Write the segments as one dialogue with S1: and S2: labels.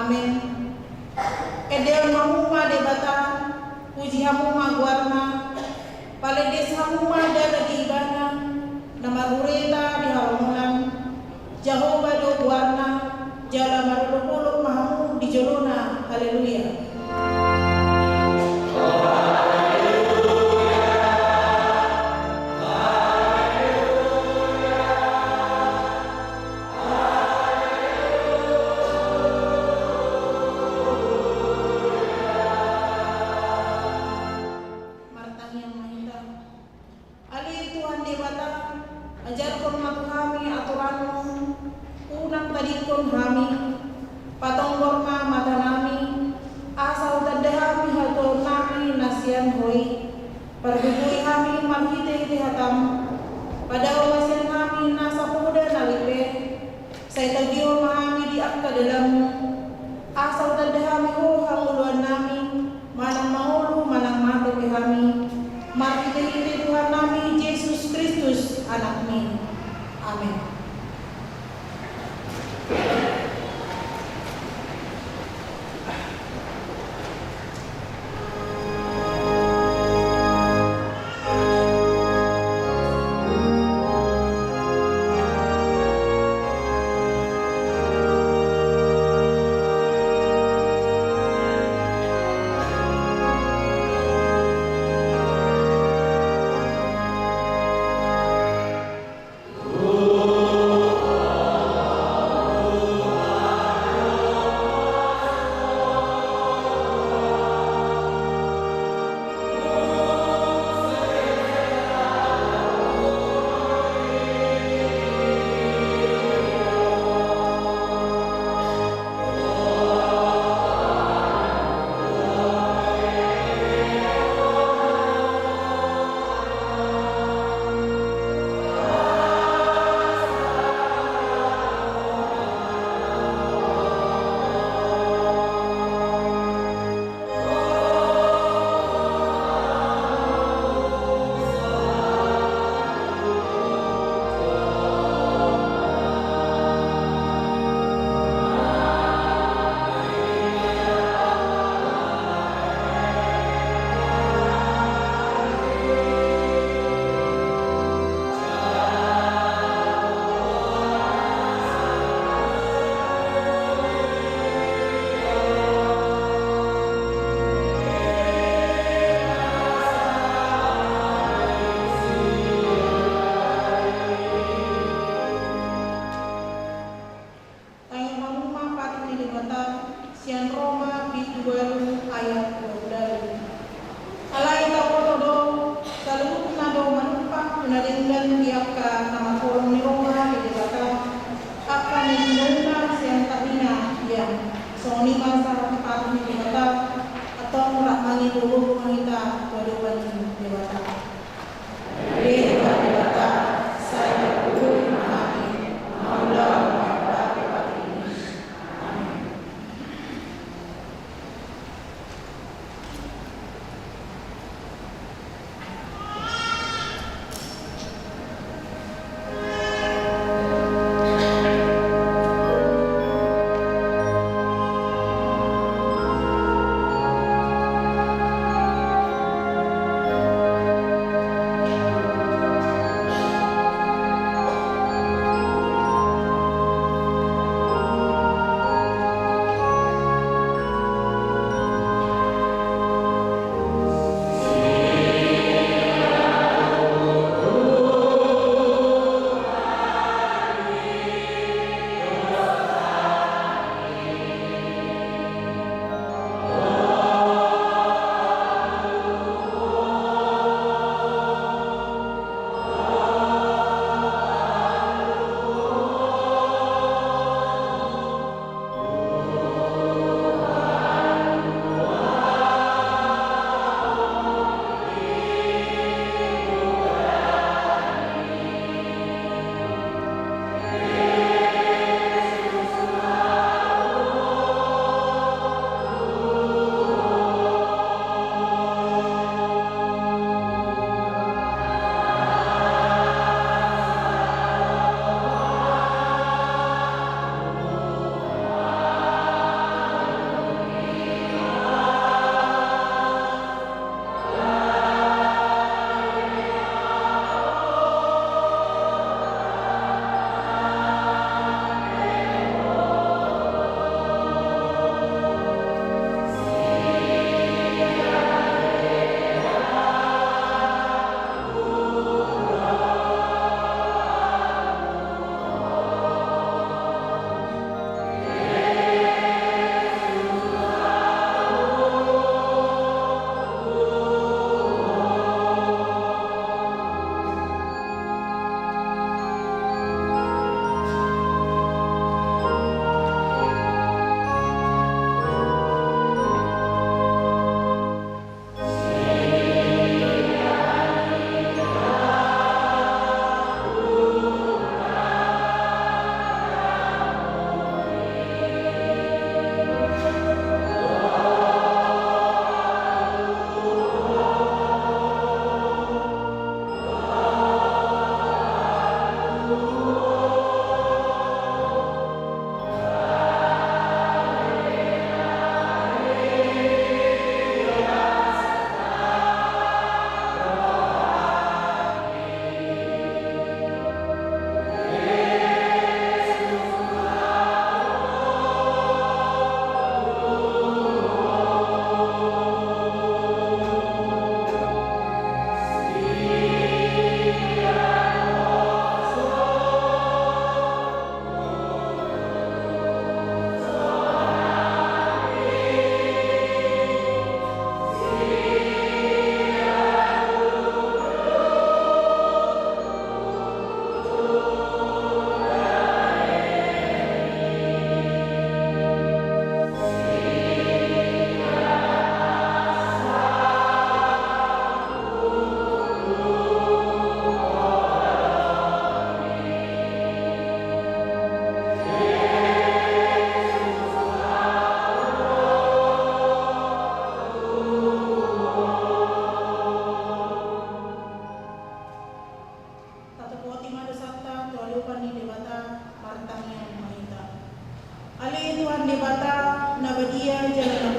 S1: Amin. Edel mahuma debata, puji hamuma guarna, paledes hamuma dada diibana, nama hureta di halamulan, Jehovah do guarna, jala maruluk mahamu di jolona, haleluya. Pergugui kami manhite hatam, pada wasian kami nasa pemuda nalipe, saya tagio mahami di akta dalammu, asal tanda kami ho hamuluan nami, manang mahulu manang mati kami, marhite Tuhan nami Yesus Kristus anakmi, amin.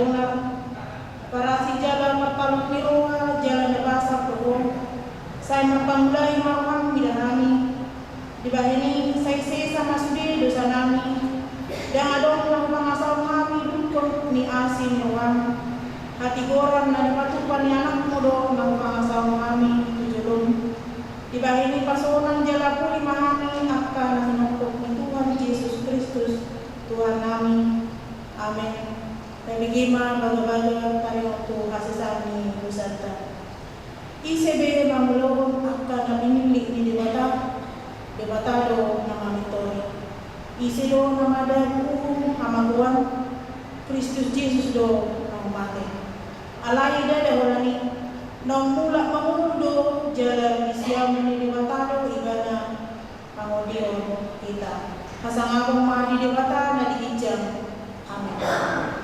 S1: benar. Para si jalan mapaluk miroa, jalan nebasa progo. Saya mapamulai marwang bidahami. Di bahini saya sama sudi dosa nami. Dan adong lang pangasal kami dukot ni asin nuwang. Hati goran na napatupan ni anak mudo ng pangasal kami tujulong. Di bahini pasonan jala puli mahami akka na hinukok ni Tuhan Yesus Kristus Tuhan namin. Amen. Tabigima baga-baga tayo to hasasani Lusanta. Isebe mamulohon akka na minili ni debatado na mamitori. Isilo na madaguhong amaguan Kristus Jesus do na umate. Alay dada walani nang mula mangundo jala isyaw ni debatado ibana pangodio kita. Kasangabong mga didibata na diijang. Amen.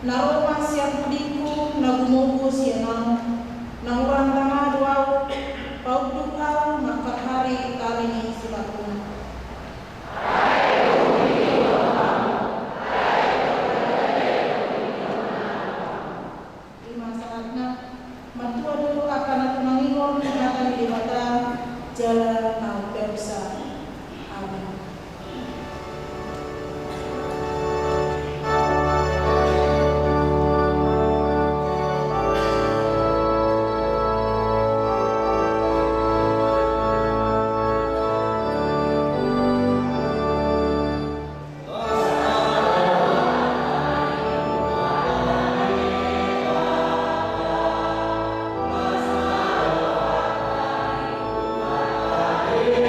S1: Naromas yang pudiku, nagumugos yan nangurang tama duaw, paugdukaw, makahari kami ni sibatong. Lima saat na, matua dulu akan aku nangingon, nata di mata, jalan mau persa. Amin.
S2: Amen.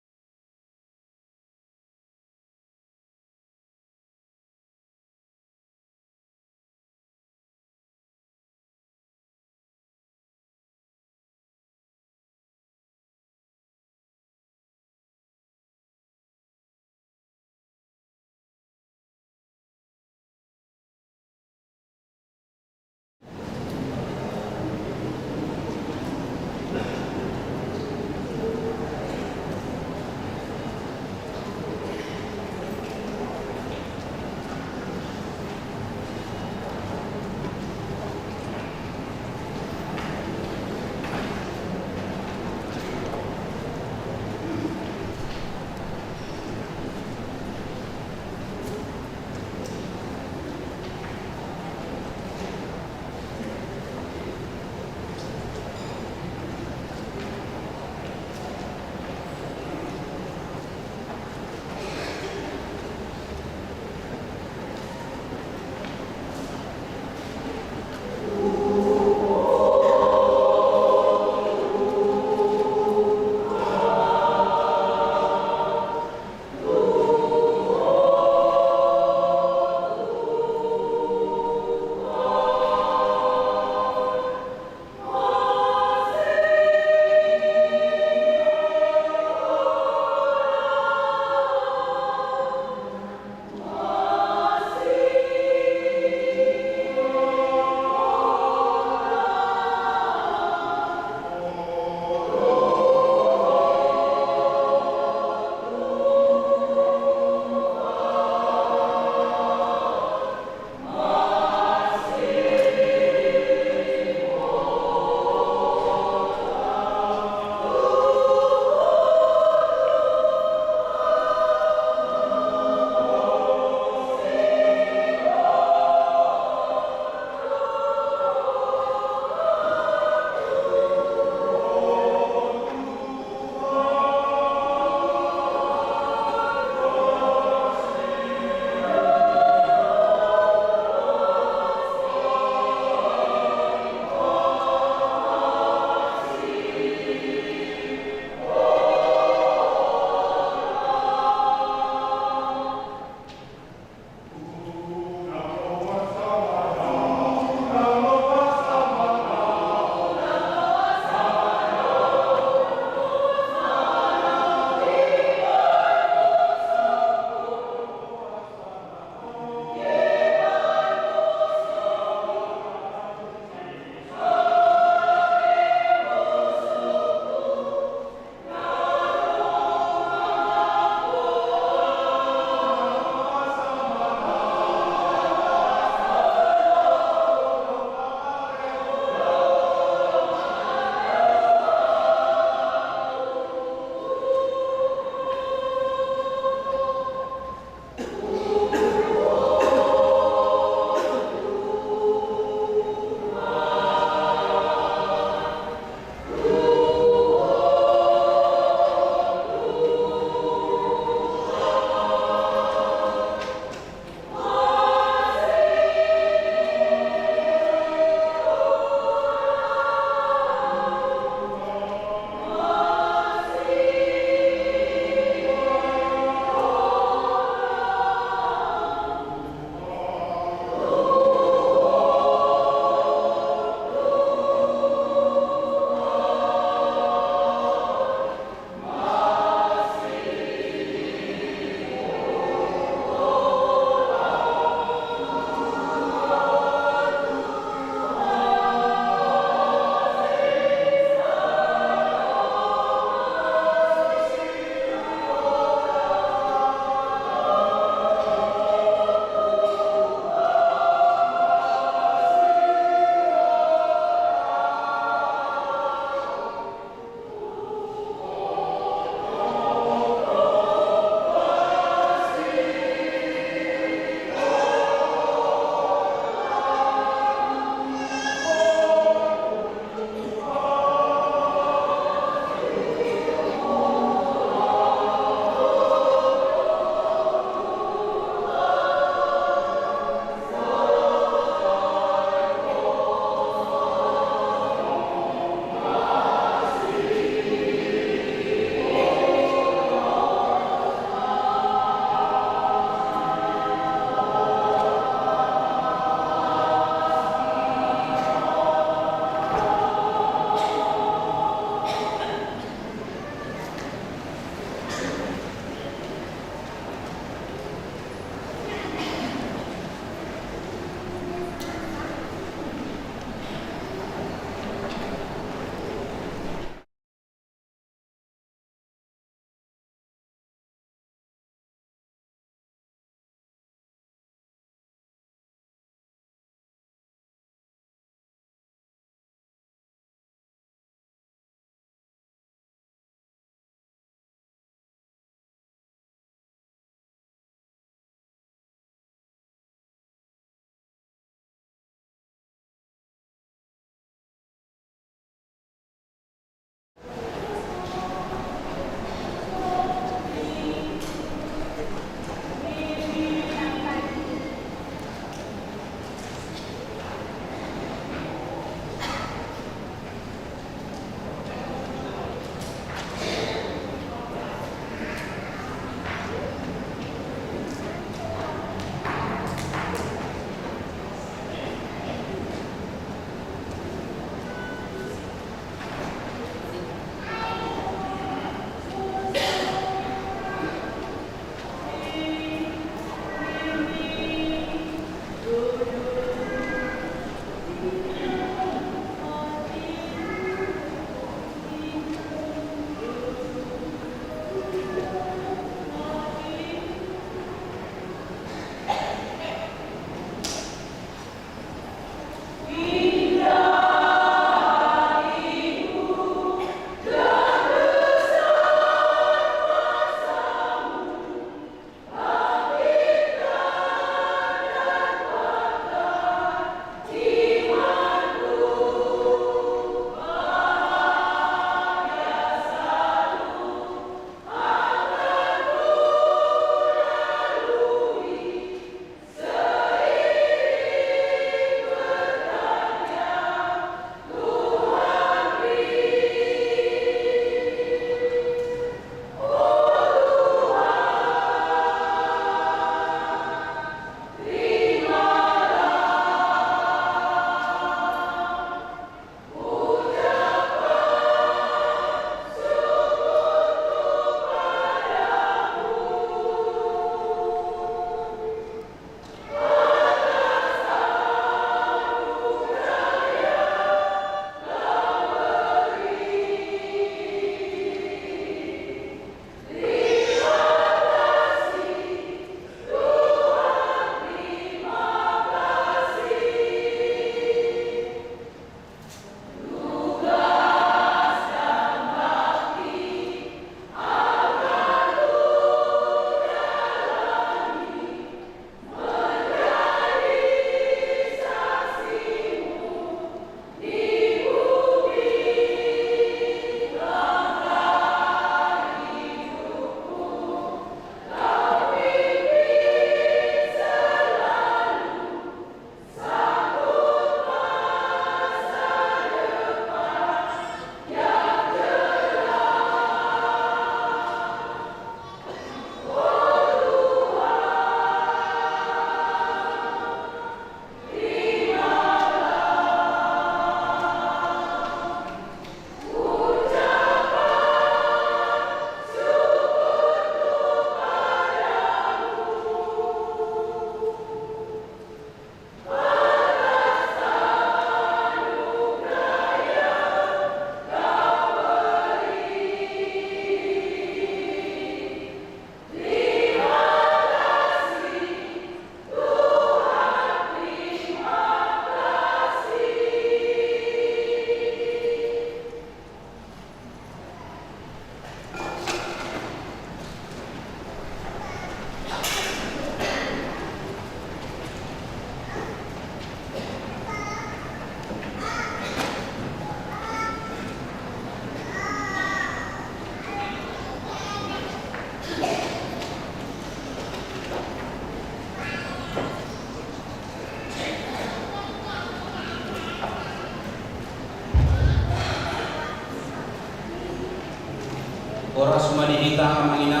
S2: oras manihita ang ina.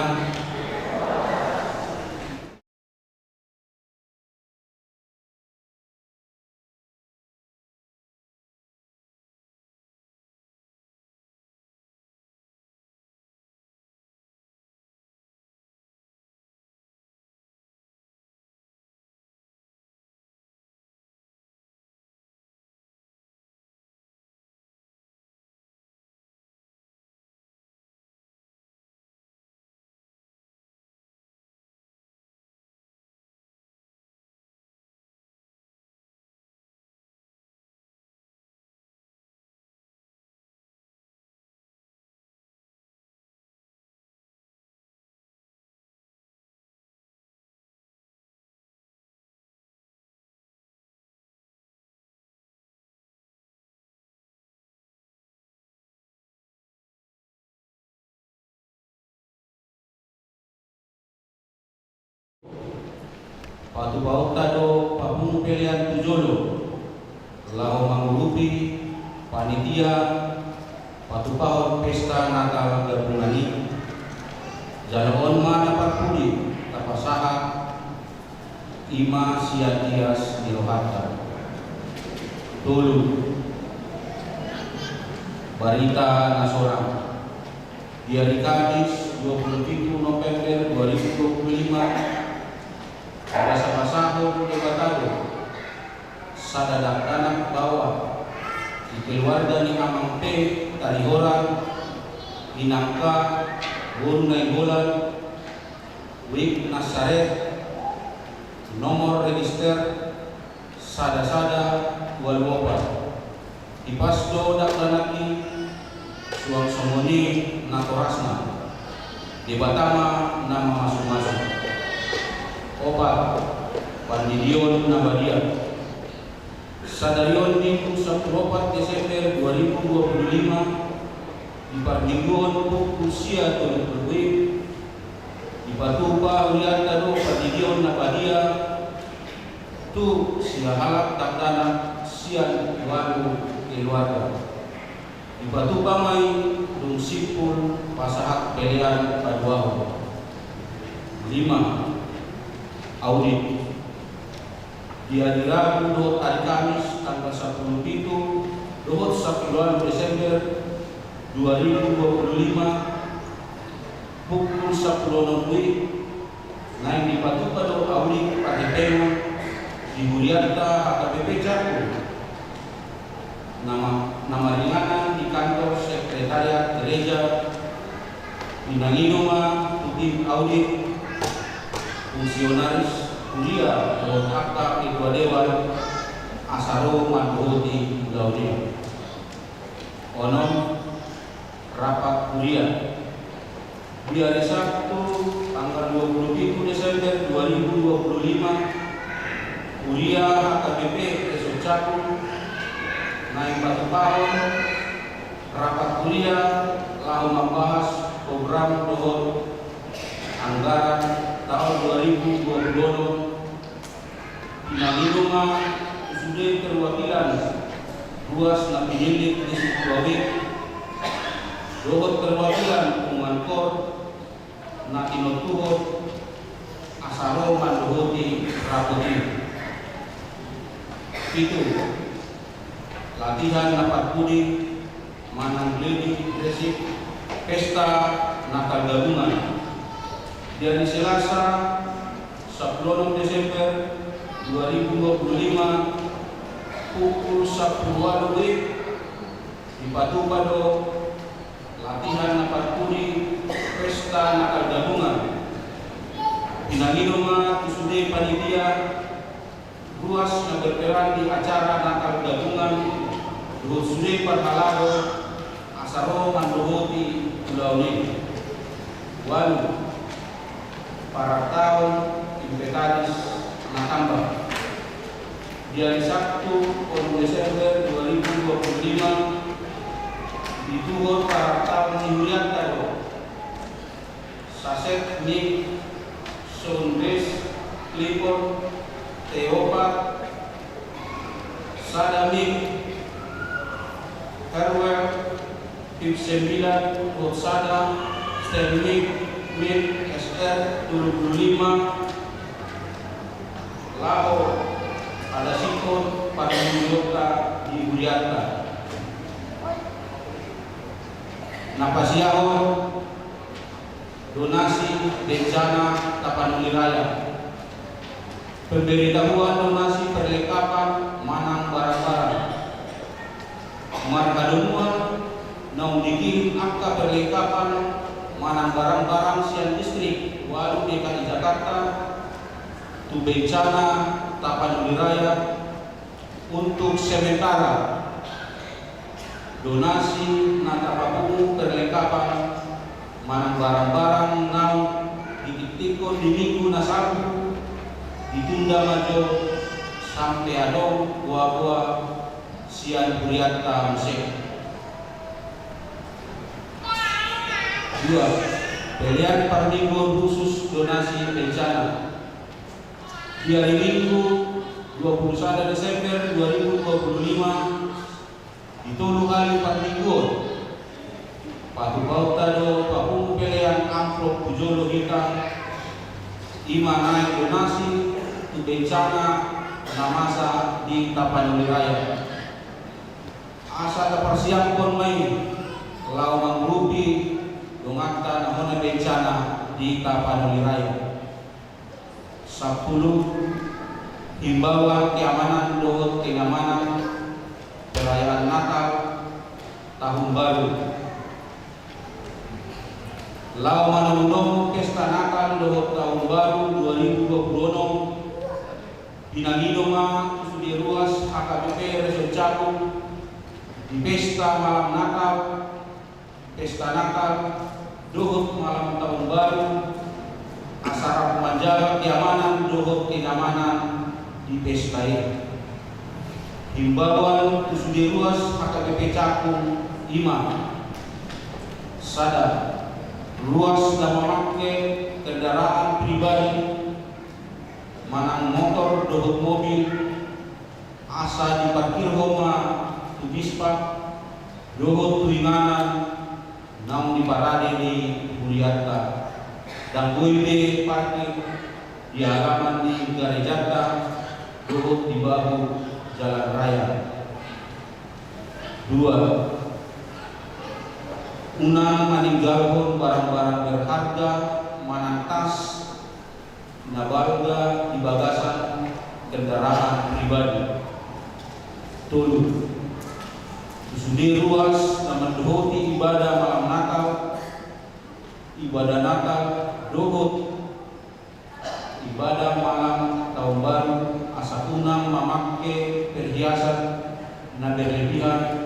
S2: Patubau tado pabung pilihan tujolo lau mangulupi panitia patupahon pesta Natal gabungani jalaon mana parpudi tapasaha ima siatias dirohata tulu barita nasorang di hari Kamis 27 November 2025 pada sama-sama di Batavia, sadadak tanah bawah di keluarga ni Amang P, Tarihoran, Inangka, Buru Nainggolan, Wik Nasaret, nomor register sada-sada Waluopa, di Pasdo Daklanaki, Suang Somoni Natorasna, di Batama nama masing-masing. Opat Pandidion Nabadia Sadarion Minggu 14 Desember 2025 di Pardidion Usia Tolong di Patupa Uriata do Pandidion Nabadia tu siahalak takdana sian walu keluarga di Patupa Mai Dung Sipul Pasahak Pelian Paduahu 5 audit di hari Rabu dohot hari Kamis tanggal 10 Pitu dohot 10 Desember 2025 pukul 10.00 naik di Patupa do audit pada tema di Hurianta HKBP Jaku nama ringanan di kantor sekretariat gereja Pinanginoma tim audit fungsionaris kuliah dan akta ketua dewan asaro mandohoti laudia onom rapat kuliah di hari Sabtu tanggal 27 Desember 2025 kuliah HKBP Resort Caku naik batu tahun rapat kuliah lalu membahas program dohot anggaran tahun 2020 Pinanginoma sudah perwakilan ruas napi milik di Situawik dohot perwakilan Kumankor Natinotuhot Asaro Mandohoti Rapoti itu latihan dapat pudi Manang Gledi Resik Pesta Natal Gabungan di hari Selasa 10 Desember 2025 pukul 10 di Patupado latihan dapat pudi Pesta Natal Gabungan Pinanginoma Tusude Panitia ruas yang berperan di acara Natal Gabungan Tusude Parhalado Asaro Mandohoti Pulau Ini Walu para tahun inventaris Natambah di hari Sabtu 1 Desember 2025 dituhut para tahun Nihulian Tado Saset Nik Sondres Clipon Teopat Sadamik Herwell Pip 9 Sada Stanley Mit SR 25 Lao ada sikon pada Yogyakarta di Uriata Napasiahon donasi bencana Tapanuli Raya, pemberitahuan donasi perlengkapan manang barang-barang, markadunuan naung dikirim angka perlengkapan manang barang-barang sian distrik Walu DKI Jakarta tu bencana Tapanuli Raya untuk sementara donasi natapapungu perlengkapan manang barang-barang nau ditiktikon di minggu nasabu ditunda maju sampai adong buah-buah sian Uriata Musik. 2. Pilihan perlingkuhan khusus donasi bencana di hari Minggu 21 Desember 2025 ditolong kali perlingkuhan Patu Bautado Papungu pilihan amplop Pujolo hitam ima naik donasi untuk bencana namasa di Tapanuli Raya. Asa ada persiapan main lau mangrupi dongata namanya bencana di Tapanuli Raya. 10. Himbauan keamanan dohot kenyamanan perayaan Natal Tahun Baru. Lau manung pesta Natal dohot Tahun Baru 2026 binangidoma sudi ruas AKBP Resor Cakung di pesta malam Natal, pesta Natal, dohot malam Tahun Baru, asara pemanjaga keamanan dohot kenyamanan di pesta ini. Himbauan sudi ruas AKBP Cakung 5. Sadar luas dan memakai kendaraan pribadi manang motor dohot mobil asa diparkir homa tubispa dohot tuinganan namun diparade di Uriata dan boibe parkir di halaman di Garejata dohot di bahu jalan raya. 2. Unang maninggalkan barang-barang berharga manang tas nabalga di bagasan kendaraan pribadi. 3. Sudi ruas dan mendohoti ibadah malam Natal, ibadah Natal dohot ibadah malam Tahun Baru asa unang memakai perhiasan na berlebihan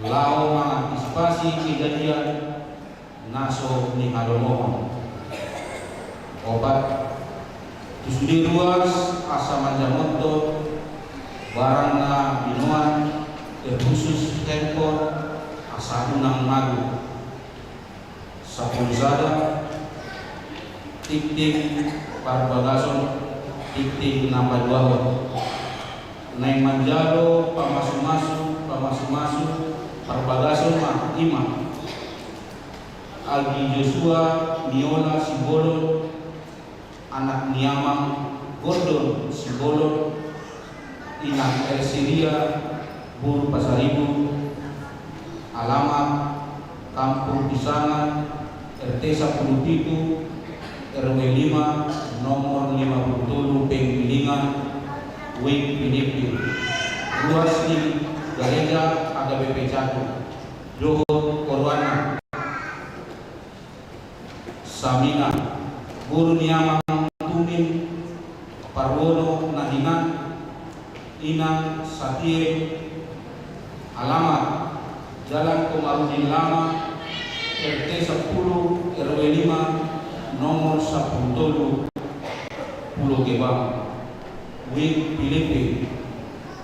S2: lau mengantisipasi kejadian naso ni halomohon. 4. Sudi ruas asa manjamoto barang na binuan terkhusus handphone asa unang magu sapulsada tik-tik parbagason tik-tik nambah 2 naik manjalo pamasuk-masuk parbagason mah 5 Algi Joshua Miola Simbolon anak Niamang Gordon Simbolon Inak Ersiria Buru Pasaribu alamat Kampung Pisangan RT 17 RW 5 nomor 57 Penggilingan Wing Pinipin ruas di Gereja AKBP Cakung dohot Korwana Samina Guru Niamang Tumin Parwono Nahinan Inang Satie alamat Jalan Komarudin Lama RT 10 RW 5 nomor 10 Pulau Gebang Wing Pilipin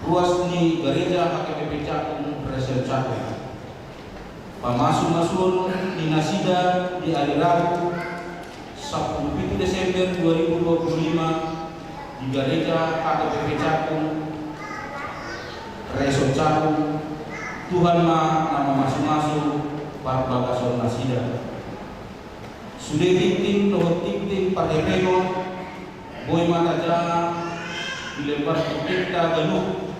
S2: ruas di Gereja AKBP Cakung Resor Cakung. Pamasuk-masuk di Nasida di hari Rabu 10 Desember 2025 di Gereja AKBP Cakung Resor Cakung. Tuhan ma nama masing-masing parbagason Nasida. Sudah ting dohot ting parepeno boy mata jana dilebar tikta ganuk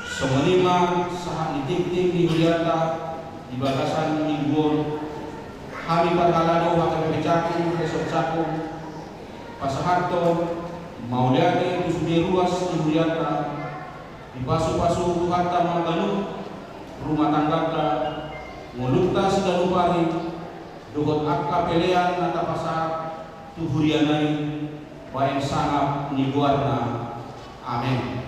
S2: semenima saat ting di huriata di batasan mingguan kami parkalado haka pecaku resort caku pasaharto mau lihat sudah ruas di huriata di pasu-pasu hatta mga ganuk rumah tangga mulutta sudah lupari dogot akka pelean nata pasar tuhurianai waeng sangat niguarna. Amin.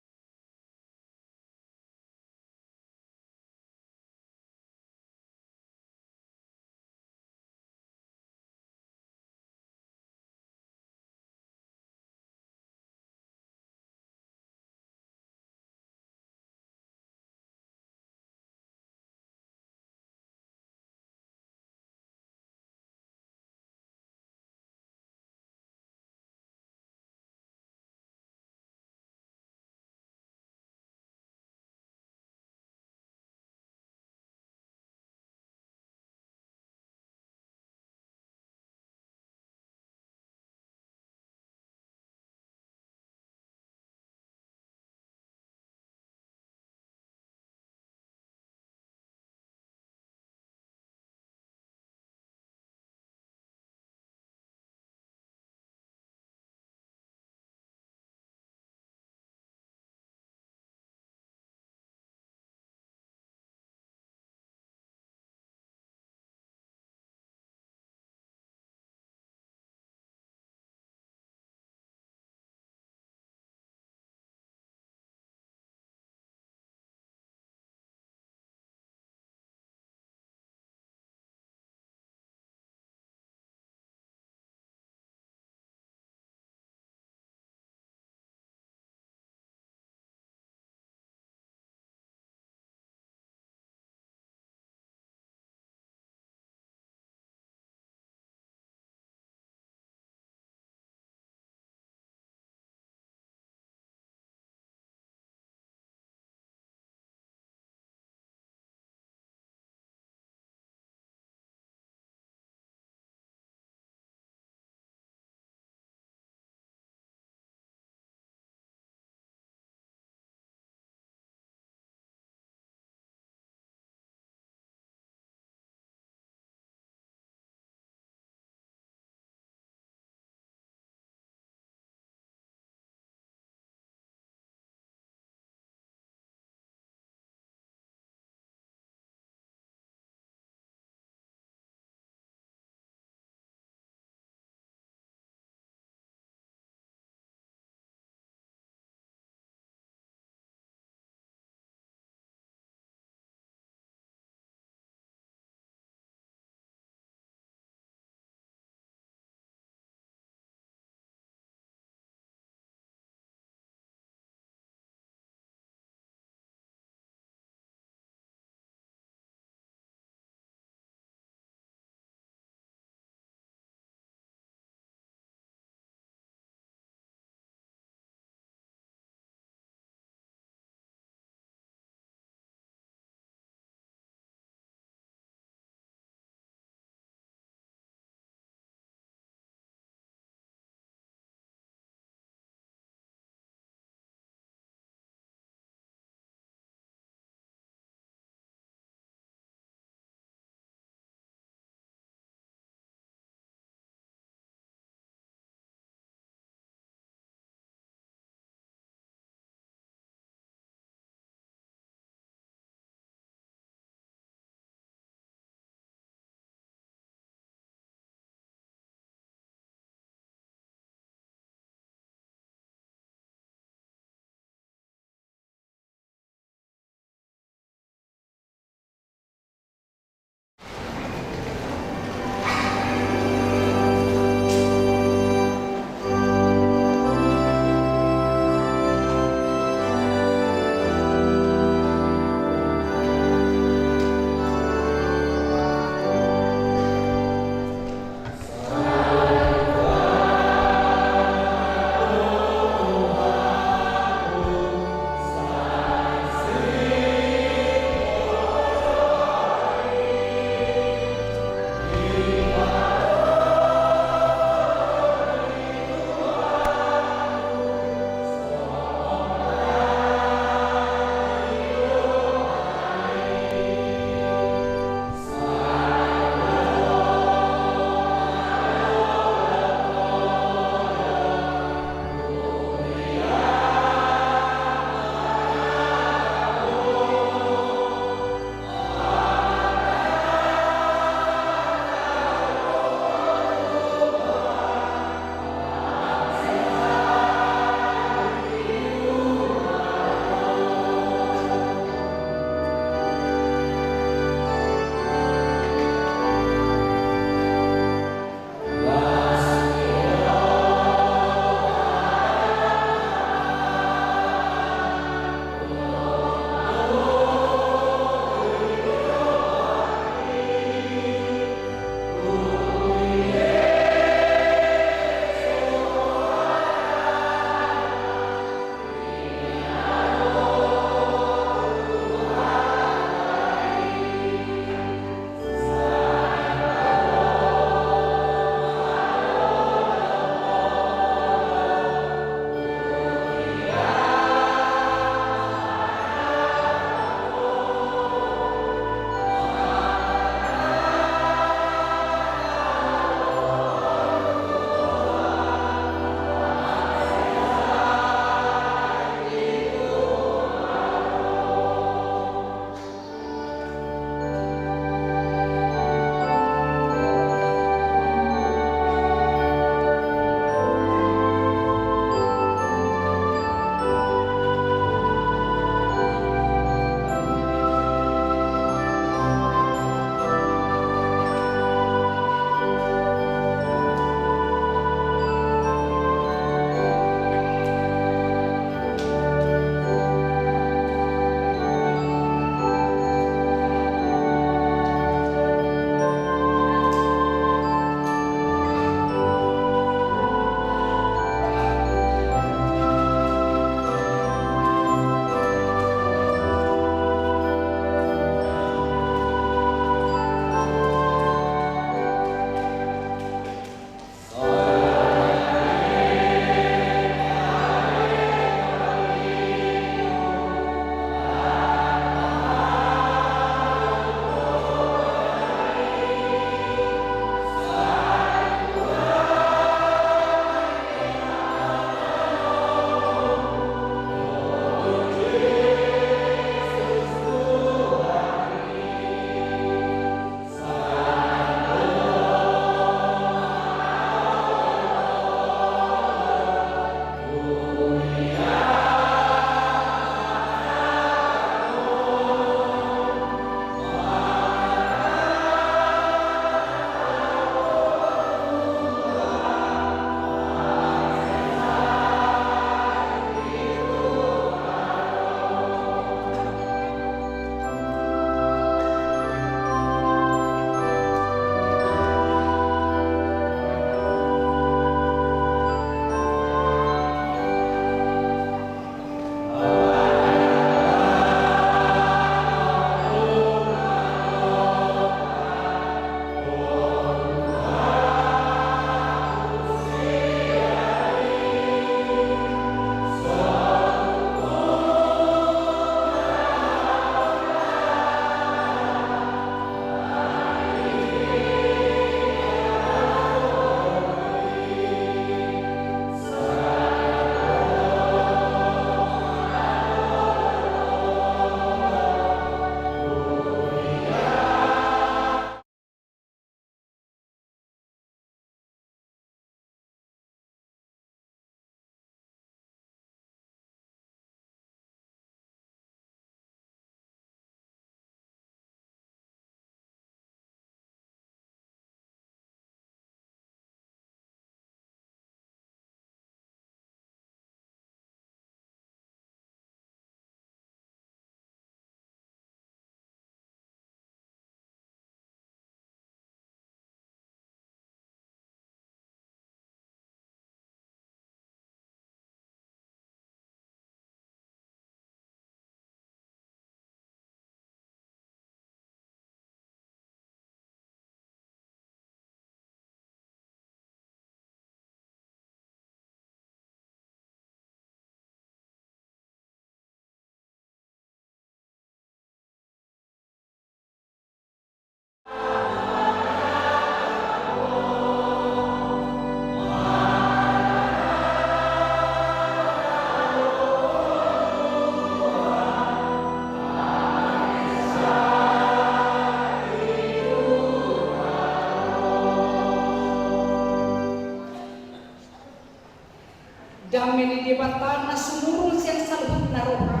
S3: bata na sumurong siyang salhut na roha.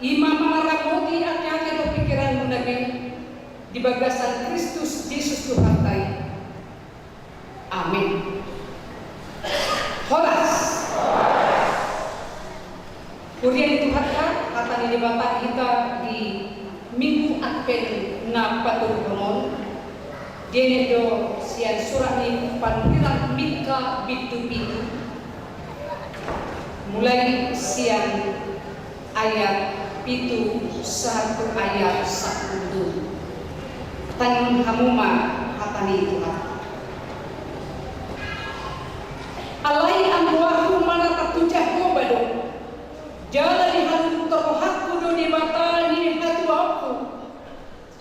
S3: Ima mga ramoti at yakin o pikiran mo namin, di bagasan Kristus Jesus Tuhan tayo. Amin. Horas. Kurian Tuhan ka, kata ni Bapak kita di Minggu Advent na patulungan. Dene do sian surat ni pandirang Mika bitu-bitu. Mulai siang ayat pitu satu ayat 1. Tanung hamuma hatani Tuhan. Alai ambuahu mana tatujah ko bado. Jala di halu terhak kudu di mata ni hatu aku.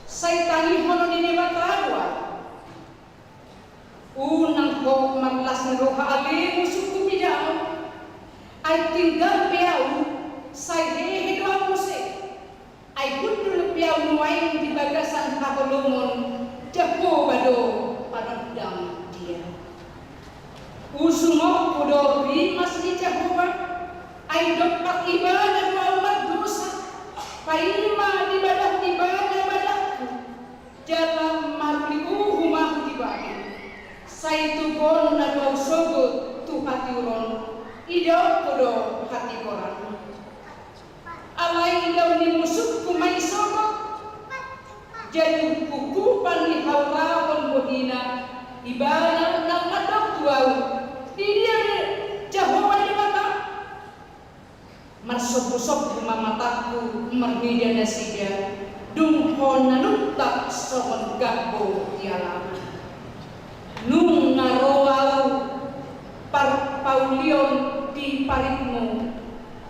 S3: Saitani hono di mata dua. Unang ko manlas ng roha ali musuh kumidao. Ay tinggal piau say hehe doa musik. Ay gundul piau nuain di bagasan kabolomon jago bado panandang dia. Usungok kudo rimas di Jehovah. Ay dapat ibadah umat dosa. Paima di badak ibadah badakku. Jalan marli uhumahu di badan. Say tugon na daw sogot tu hati uron. Idaw kudo hati koran. Alay daw ni musuh kumay sogot. Jadi kukupan ni hawrawon mohina. Ibadah ng madok tuaw. Dia Jehovah di mata. Marsop-sop mamataku mermidia nasiga. Dungho nanutak sogon gabo tialam. Nung naroau par paulion di parikmu.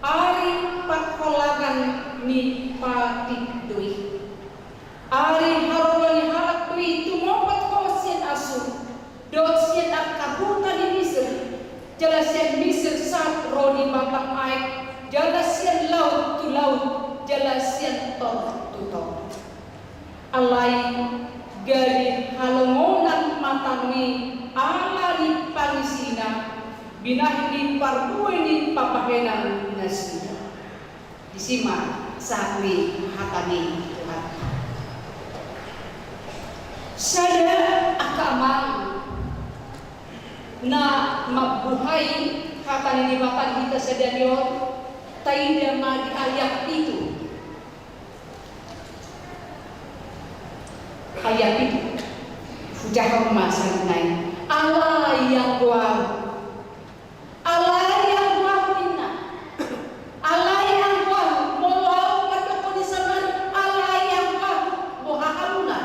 S3: Ari pakolagan ni patikdui. Ari harwani halak dui tumopat ko sian asu. Dot sian ak kabuta di Misir. Jelas sian Misir saat rodi bapang aik. Jelas sian laut tu laut. Jelas sian tor tu tor. Alai gari halongonan matangi ala di panisina. Binah di parbuai di papahenan nasina. Disimak sahwi hatani Tuhan. Sada akamang na mabuhay kata ni Bapak kita sedanion taida ma di ayat itu. Ayat itu sudah masa naik. Allah yang kuat, Allah yang kuat minna, Allah yang kuat molau pada kondisian Allah yang kuat bohakamuna.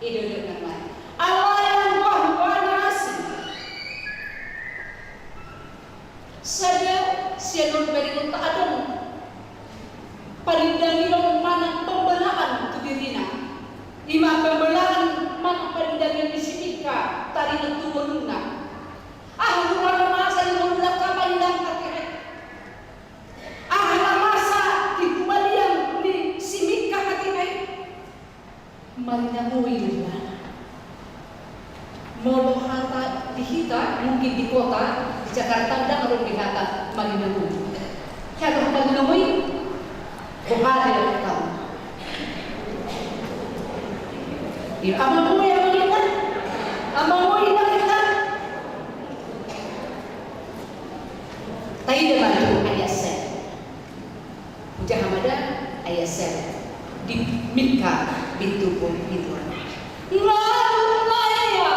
S3: Itu dengan Allah yang kuat wanasi. Saja sianun beri tak ada. Parindangiron mana pembelaan tu dirina. Ima pembelaan mana parindangiron disimika tari turunna. Rumah masa yang mulak kapandang kakek. Masa dikubalian di simika kakek. Marina muilah. Molo hata dihita mungkin di kota di Jakarta dan orang dihata Marina Mui. Kalau Marina Mui bukan kamu. Ya, amamu yang kita, amamu yang kita. Taida maju ayat sen. Puja Hamada ayat sen. Di Mika bintu pun itu. Ngarunaya,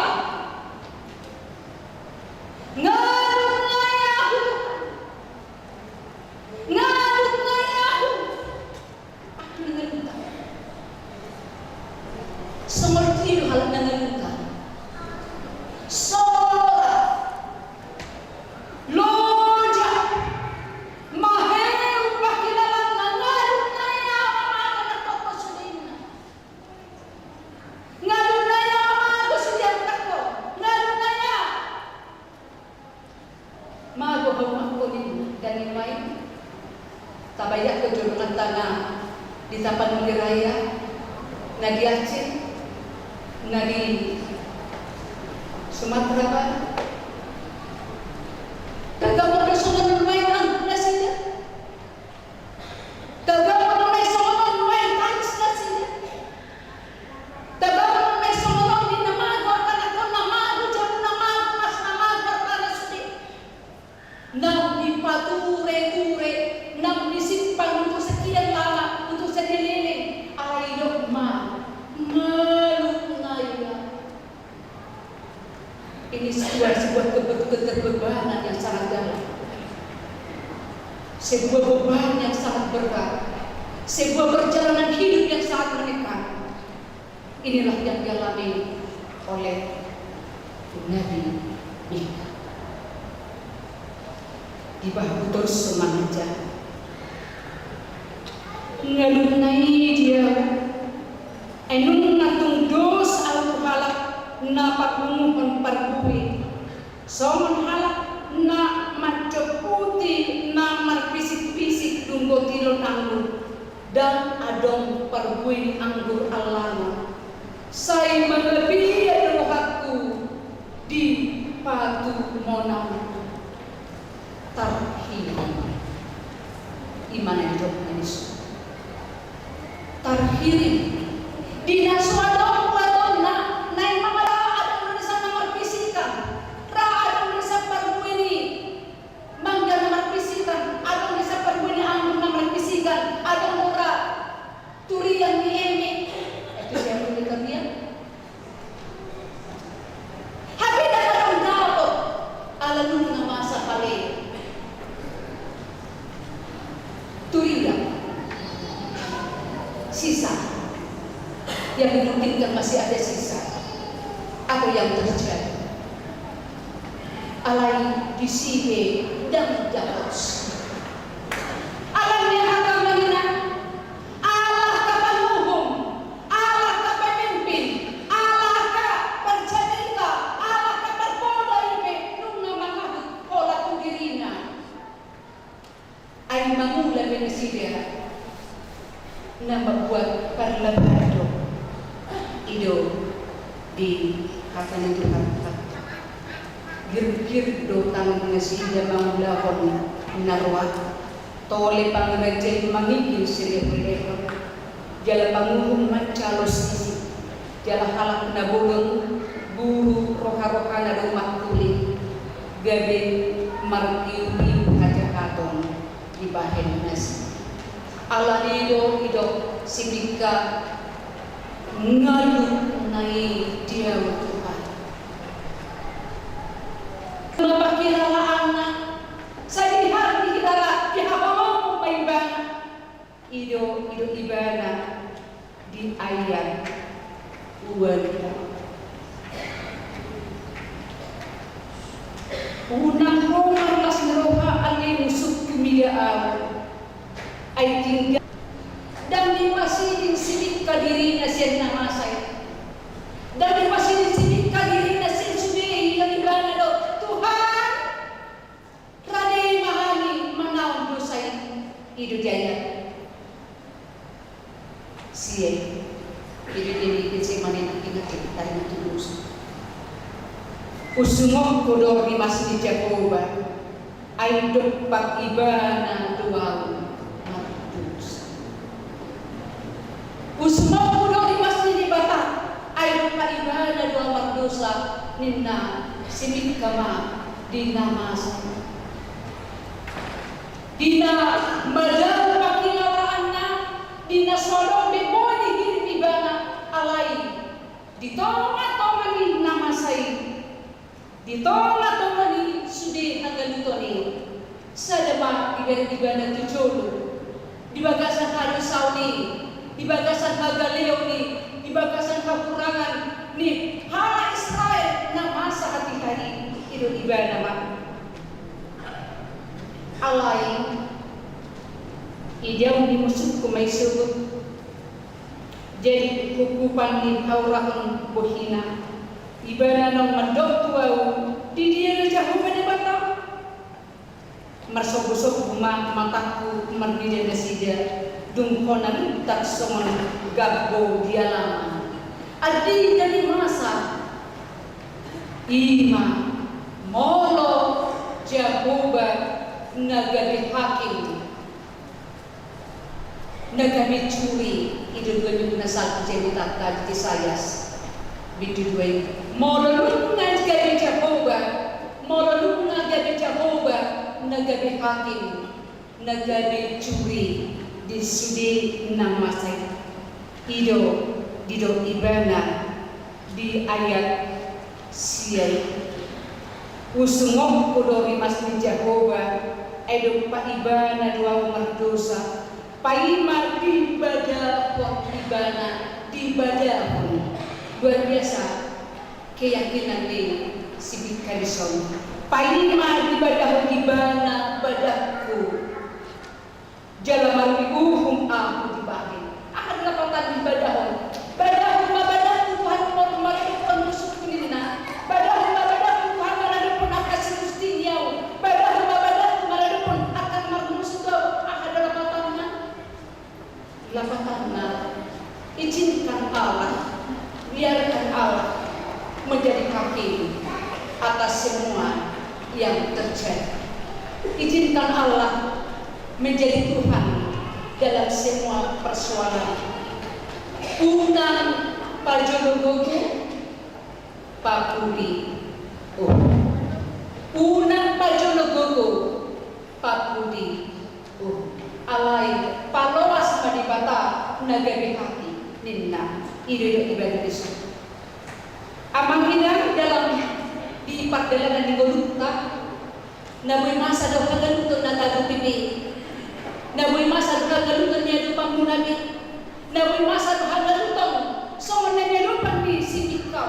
S3: ngarunayahu, ngarunayahu. Nangaluta. Semerti itu hal nangaluta. Sora, loja, maheu pakilalang nangarunaya mama natoko sudina. Ngarunaya mama sudian tako, ngarunaya. Mago hawa ko din dan yang lain. Tabayak kejolongan tanah di Tapanuli Raya, na di Aceh, na di Sumatera Barat, Ini sebuah keterbebanan yang sangat dalam, sebuah beban yang sangat berat, sebuah perjalanan hidup yang sangat menekan. Inilah yang dialami oleh Nabi Mika. Di bahu terus semangat ngalunai dia enung natung dos al halak na pagumuhon parbuhi somon halak na macoputi na marpisik-pisik dunggo tilon anggur dan adong parbuhi anggur alana say melebihi rohaku di patu monang tarhim iman yang Yesus tarhirim dinaswadong wadong na imamala adang Indonesia na marpisikan ra adang Indonesia parbuini mangga na marpisikan adang Indonesia parbuini anggur na marpisikan adang ora turian ni eme itu siapa yang dia habi na adang dapat alanun na masa kali turian sisa yang dimungkinkan masih ada sisa apa yang terjadi alai di sini dan jatuh alam yang akan mengenal Allah kapaluhum Allah kapemimpin Allah kapercayaan Allah kaperpola ini nung namang pola tudirina ay mangula benesida na membuat parlabado ido di kata itu kata gir-gir do tangan ngasida mangulahon narwa tole pangrejel mangigil sire-sire jala panguhum macalos isi jala halak na bolong buru roha-roha na rumah tuli gabe markiu-iu hajakaton di bahen nasi ala ido sibika ngalu nai dia Tuhan. Kenapa kira anak saya dihar di kita dihabang maibana ido ibana di ayat 2 unang hongar las neroha ali musuk kumiga ay tinggal dan dipasilin sidik kadirinya siya namasay dan dipasilin sidik kadirinya siya subihi yang ibana do Tuhan radai mahani manaon dosay ido jaya siya ido dinikin siya manin ingat tayo na tulus usungok kodor di masjid Jakoba ay dopak ibana duaw usma pudo di masjid di Batak ay ibadah dua mardosa ninna simit kama di namas dina madal pakilalaan na dina solong beboni diri ibana alai ditonga-tonga ni namasay ditonga-tonga ni sudi nagalutoni sa dama ibana tujolo di bagasan halusaw ni di bagasan Hagaleo ni, di bagasan Kapurangan ni, hala Israel na masa hati-hari itu iba nama alai ideal di musuh kumai sebut jadi hukuman ni haurahan bohina ibana nang mandok tuau di dia jauh pada batang marsok-sok rumah mataku merdida nasida dungkonan tak songon gabbo dia lama adi dari masa ima molo Jahoba nagabi hakim nagabi curi itu dua minggu nasal cerita tadi sayas bidu dua molo lungan gabi Jahoba molo lungan gabi Jahoba nagabi hakim nagabi curi di sudi nama saya dido ibana di ayat siai Usungok kudori masjid Jehovah, edo paibana dua umat dosa, paima ibadah kok ibadah pun. Luar biasa keyakinan di Sibik Kalison. Paima ibadah badahku, jalan maruhum aku dibagi. Akan dapatan badahku Tuhan mau memarikkan musuh kunina. Badahku Tuhan maradu pun akan selustinya. Badahku maradu pun akan marmusuh akan dapatannya. Izinkan Allah, biarkan Allah menjadi kaki atas semua yang terjadi. Izinkan Allah menjadi Tuhan dalam semua persoalan. Unang Pajogogo Pakudi. Unang Pajogogo Pakudi. Alai paloas madibata nagabi hati ninna ide ibadah Yesus. Amang hidang dalam di pagdalangan di Golukta, naboy masa daw kagalutan na tago pipi, naboy masa daw kagalutan niya daw pangmunami, naboy masa daw kagalutan so na niya daw pangisibik ka.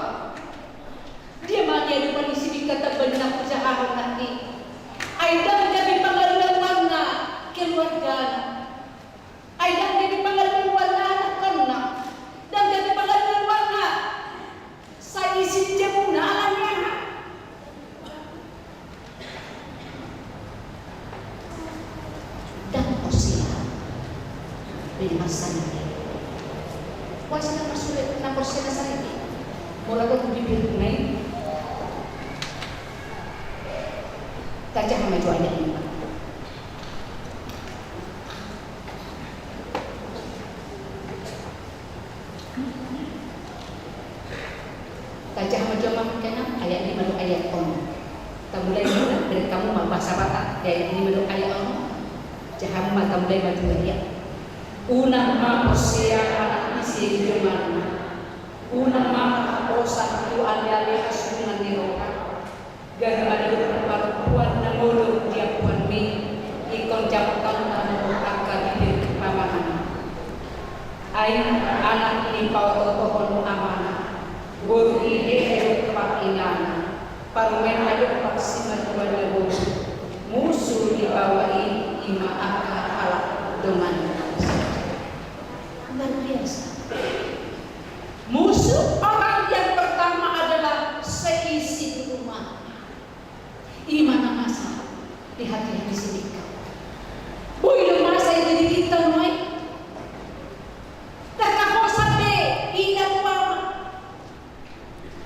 S3: Dia man niya daw pangisibik ka taban na ko sa ahon naki. Ay dang gabi pangalaman na keluarga na. Ay dang gabi pangalaman na anak ka na. Dang gabi pangalaman na sa isip niya muna alam niya. Dan Hosea lima sarili. Huwag sila masulit na Hosea na sarili. Mula ko bibir tunay. Tajah maju ayat ini. Tajah maju makanya ayat ini maju ayat on. Tak mulai dari kamu bahasa Batak ayat ini maju ayat on. Jaham mata mulai maju ayat. Unang Hosea anak isi jemana. Unang Hosea itu alih-alih asungan di roka. Gara ada perempuan namolo dia puan mi ikon jabatan anu akan diberi pamahan. Ai anak ini pau pohon amanah. Guru ide kepak inana. Parumen ada paksimal kepada musuh dibawai ima akal halak dengan luar biasa. Musuh orang yang pertama adalah seisi rumah. Iman masa di hati yang disedihkan. Boy masa yang jadi kita noy. Tak kau sampai ingat mama.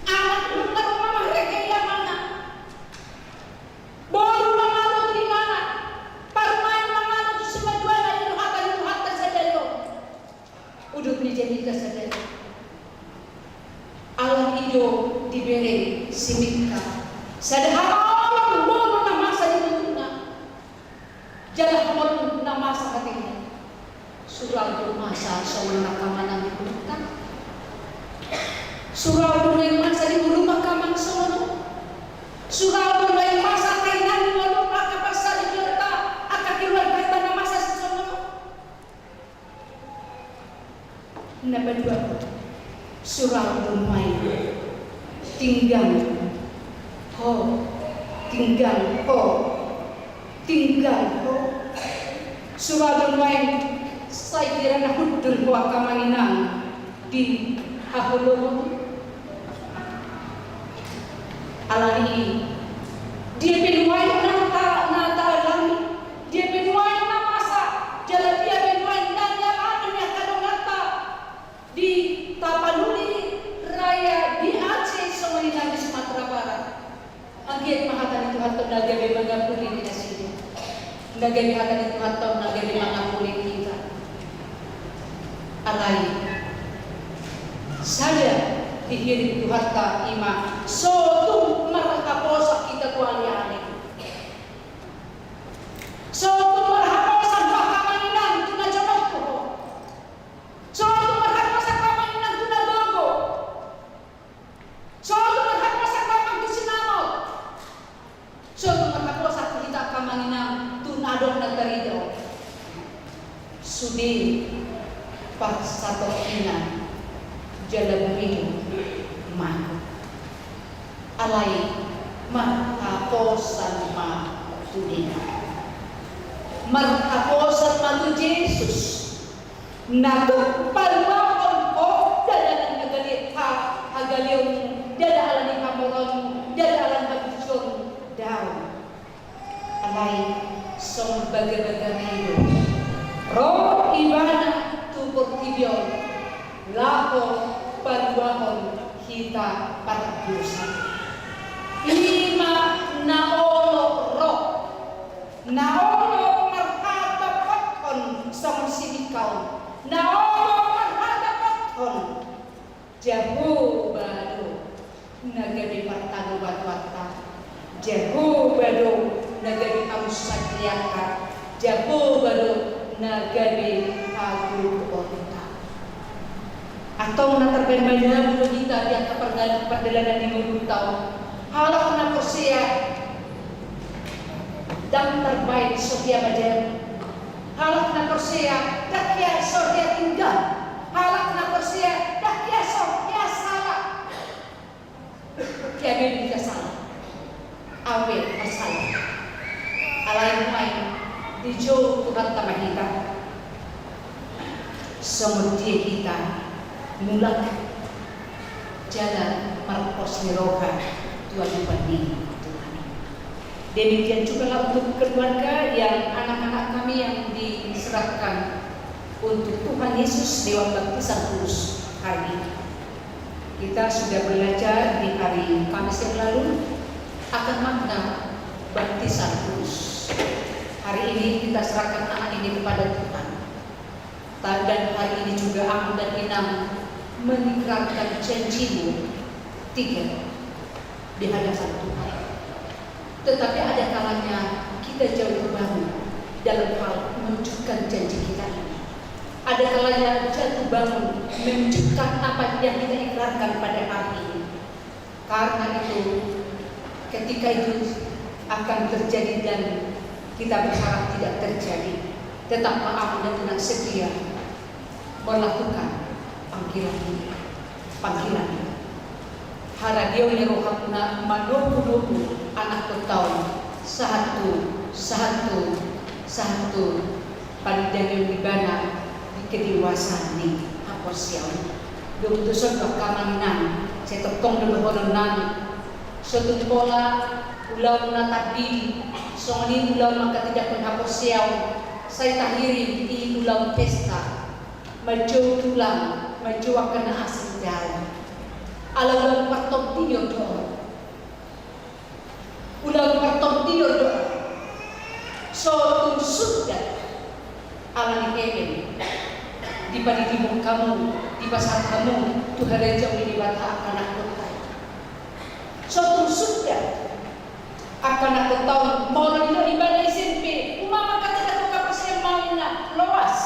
S3: Anak bukan mama mereka yang mana. Baru mengalut di mana. Parmain mengalut semua dua lagi nuhatan saja yo. Udut dijadi saja. Allah hidup diberi simika. Sadar jalan hamal nama masa hatinya surau tu masa seorang rakaman yang dibutuhkan surau tu yang masa di rumah kamang sono surau tu yang masa kainan lalu maka pasal di kereta akan keluarga tanah masa sono napa dua surau tu main tinggal suradun main saya kira nak hudur buat kamanginang di hahulu alani dia penuai nata alani dia penuai na masa jalan dia penuai dan yang adanya kadang-kata di Tapanuli Raya di Aceh semuanya di Sumatera Barat. Anggiat mahatan itu atau nagabi mangapuli di nasibnya. Nagabi mahatan itu atau nagabi mangapuli kita. Alai saja dihirim Tuhan ta ima. Sotu marakaposa kita kualiane. Sotu marakaposa dua kamaninan tuna jomoko. Sotu marakaposa kamaninan tuna dogo. Sotu marakaposa kamang tusinamo. jalan hidup mah alai marhaposan ma tudina marhaposan ma tu Yesus natuk palwakon ko dadanan nagalit hagaliw dadaalan ni kamoron dadaalan bagusyon daw alay som baga-baga hidup roh ibana tupok tibyon lako palwakon kita pardusa lima naolo roh naolo marhatapatkon sang sinikaw naolo marhatapatkon jago bado nagadi partado batwata jago bado nagadi amusatriaka jago bado nagadi agruporta atau naterbenbaya bulu kita di angka perdalanan di tahun halak na kursiya dam terbaik Sofia Majen halak na kursiya dakya Sofia tinggal halak na kursiya dakya Sofia salah kaya beli kita salah awe masalah alay may di Diyo Tuhan tamahita semua kita mulak jalan marpos niroka Tuhan banding Tuhan. Demikian juga lah untuk keluarga yang anak-anak kami yang diserahkan untuk Tuhan Yesus Dewan Baptisan Kudus hari ini. Kita sudah belajar di hari Kamis yang lalu akan makna baptisan kudus. Hari ini kita serahkan anak ini kepada Tuhan. Dan hari ini juga aku dan Inam mengikrarkan janjimu 3 di hadapan Tuhan. Tetapi ada kalanya kita jauh terbangun dalam hal menunjukkan janji kita ini. Ada kalanya jatuh bangun menunjukkan apa yang kita ikrarkan pada hari ini. Karena itu ketika itu akan terjadi dan kita berharap tidak terjadi, tetap maaf dan tenang setia melakukan panggilan ini. Haradio ni rohapna manobu anak tahun satu panidangin di bana di kedewasaan ni aposiaw dutuson bakamanan sa tokong luluhonan suatu pola ulam na tadi songni ulam makatidak pun aposiaw saya tahiri di ulam pesta maju tulang maju akan asing jalan alam partom tiyo doon ulang partom tiyo doon so tunsud dan alam ini di panidimong kamu di pasar kamu Tuhan rejang ini bata akan aku tahu so tunsud dan akan aku tahu mau nilo ibadah SMP umama kata aku kapal saya mau na loas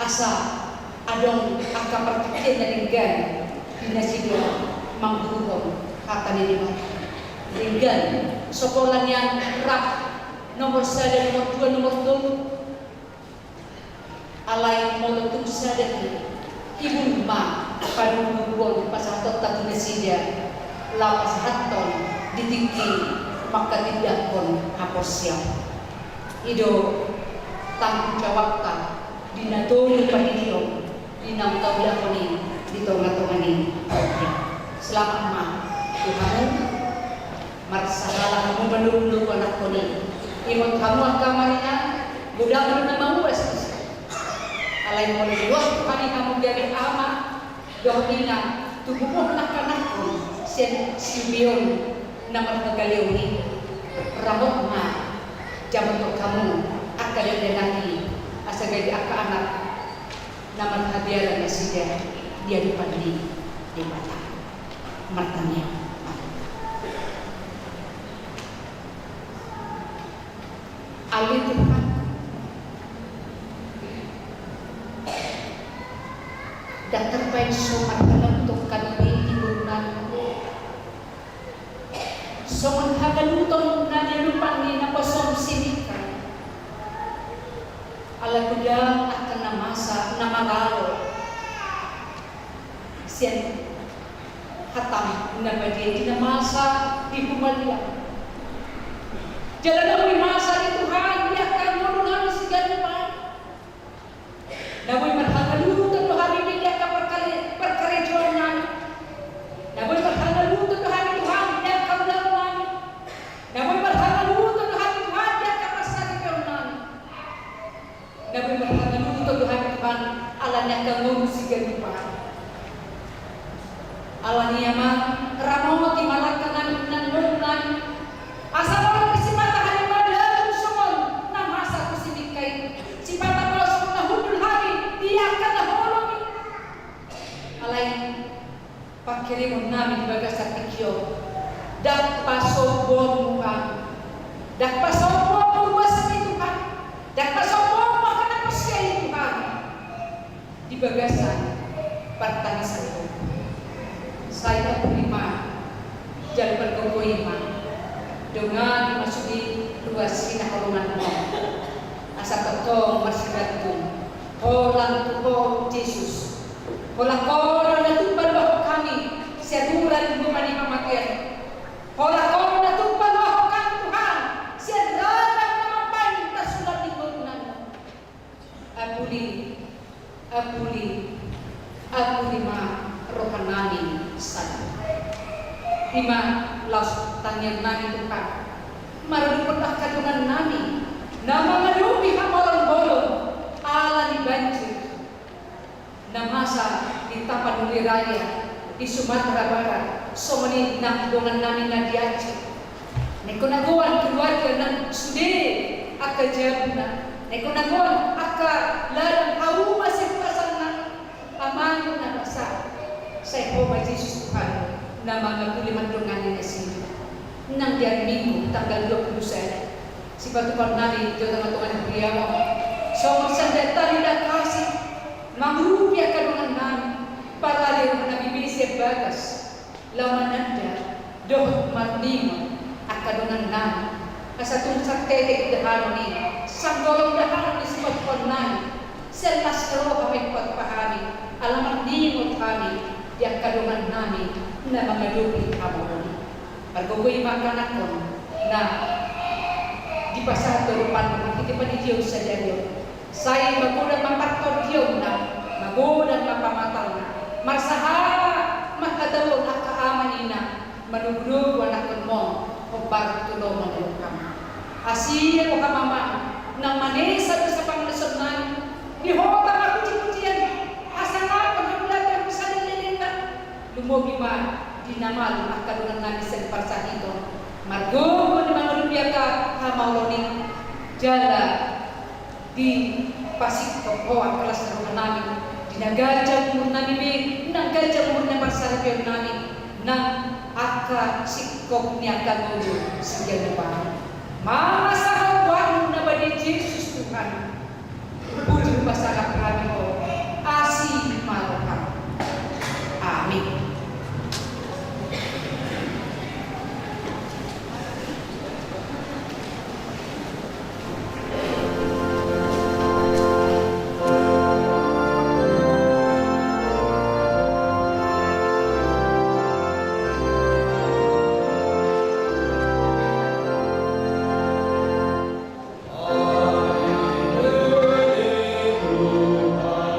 S3: asa adong akan pertikin na linggan dinasido mangguruhon kata ni Diba linggan sokolan yang rap nomor 1 nomor 2 nomor 2 alay molotong sadaki ibun ma panunugon pasatot at dinasidia lapas haton ditingki makatindakon haposya ido tanggung jawab ka dinatulong panitiyo dinang tawla ko ni dito nga to ni selamat ma Tuhan marsahala mo manulunod anak ko ni imot kamu ang kamarihan budang na mamuwas alay mo ni Diyos kami kamu dari ama dohina tubuh na kanak ko simbiyon na magagaliw ni ramot ma jaman to kamu akademik asagay aka anak naman hadiah na siya dia dipandi di mata matanya alit Tuhan dan terbaik somat untuk kami ibunan somat hagaluton na nilupan ni na kosong sinikan ala gudang akan namasa sian hatam na badi di masa di pumalia jalan di masa di Tuhan dia akan mengenal segala hal. Namun berhangalu tentu hari ini dia akan perkerejuan. Namun berhangalu tentu hari Tuhan dia akan melawan. Namun berhangalu tentu hari Tuhan dia akan pasang keunang. Namun berhangalu tentu hari Tuhan Allah yang akan mengurus segala hal. Allah niyama ramo di malakanan nan lunan asal orang kesempatan hari pada semua nam masa kusimikai sipata kalau semua hudul hari dia akan holongi alai pakirimun nami di bagasan ikyo dak pasobon muka dak pasobon luas Tuhan dak pasobon makanan persia Tuhan di bagasan pertangisan saya terima jalan bergogoima dengan dimasuki luas sina kolongan asa ketong masih gantung holang tuho Yesus holang koron na tumpal bahwa kami siaduran bumani pamakyan holang koron na tumpal bahwa kami Tuhan siaduran namapan tasulat di korunan apuli ma rohanani sana lima laus tangyan nami Tuhan marudupatlah kadungan nami nama ngadupi hamalan bolong ala di banjir namasa di Tapan Uli Raya di Sumatera Barat somani nakdungan nami ngadiaci nekonaguan keluarga nang sude aka jabna nekonaguan aka larang au masih pasang aman na basa saya hoba Yesus Tuhan nama ngapuli mandungan ini sini nang diari minggu tanggal 20 si patukan nari di tengah-tengah beliau somong sandata tidak kasih mangrupi akan dengan nami para dia nabi bisip bagas lawan anda doh marnimo akan dengan nami kasatung saktetek dahano ni sanggolong dahano di si patukan nari selas karo kami kuat pahami alamat nimo kami dia kadungan nami na mangalupi kamon pagkuwi makanak ko na di pasar turupan makikita di Diyos sa Diyos saya magudan mapaktor Diyos na magudan mapamatal na marsaha makadalon at kaamanina manugnog wanak mo o pagtulo manulukam asiya ko kamama nang manesa sa panglasod na ihotang ako cikucian asana pagkakulatan ko sa nililinda lumogi ma dinamal akadungan nami sa parsa ito margo ni mangrupya ka hamauloni jala di pasik ko ang kelas na rumah namin dinagajang mo namin nagajang mo na parsa rin namin na aka sikop ni akagulo sa ganapan masahawan na ba ni Jesus Tuhan bujur masalah kami mo asih malakam amin.
S4: Alleluia.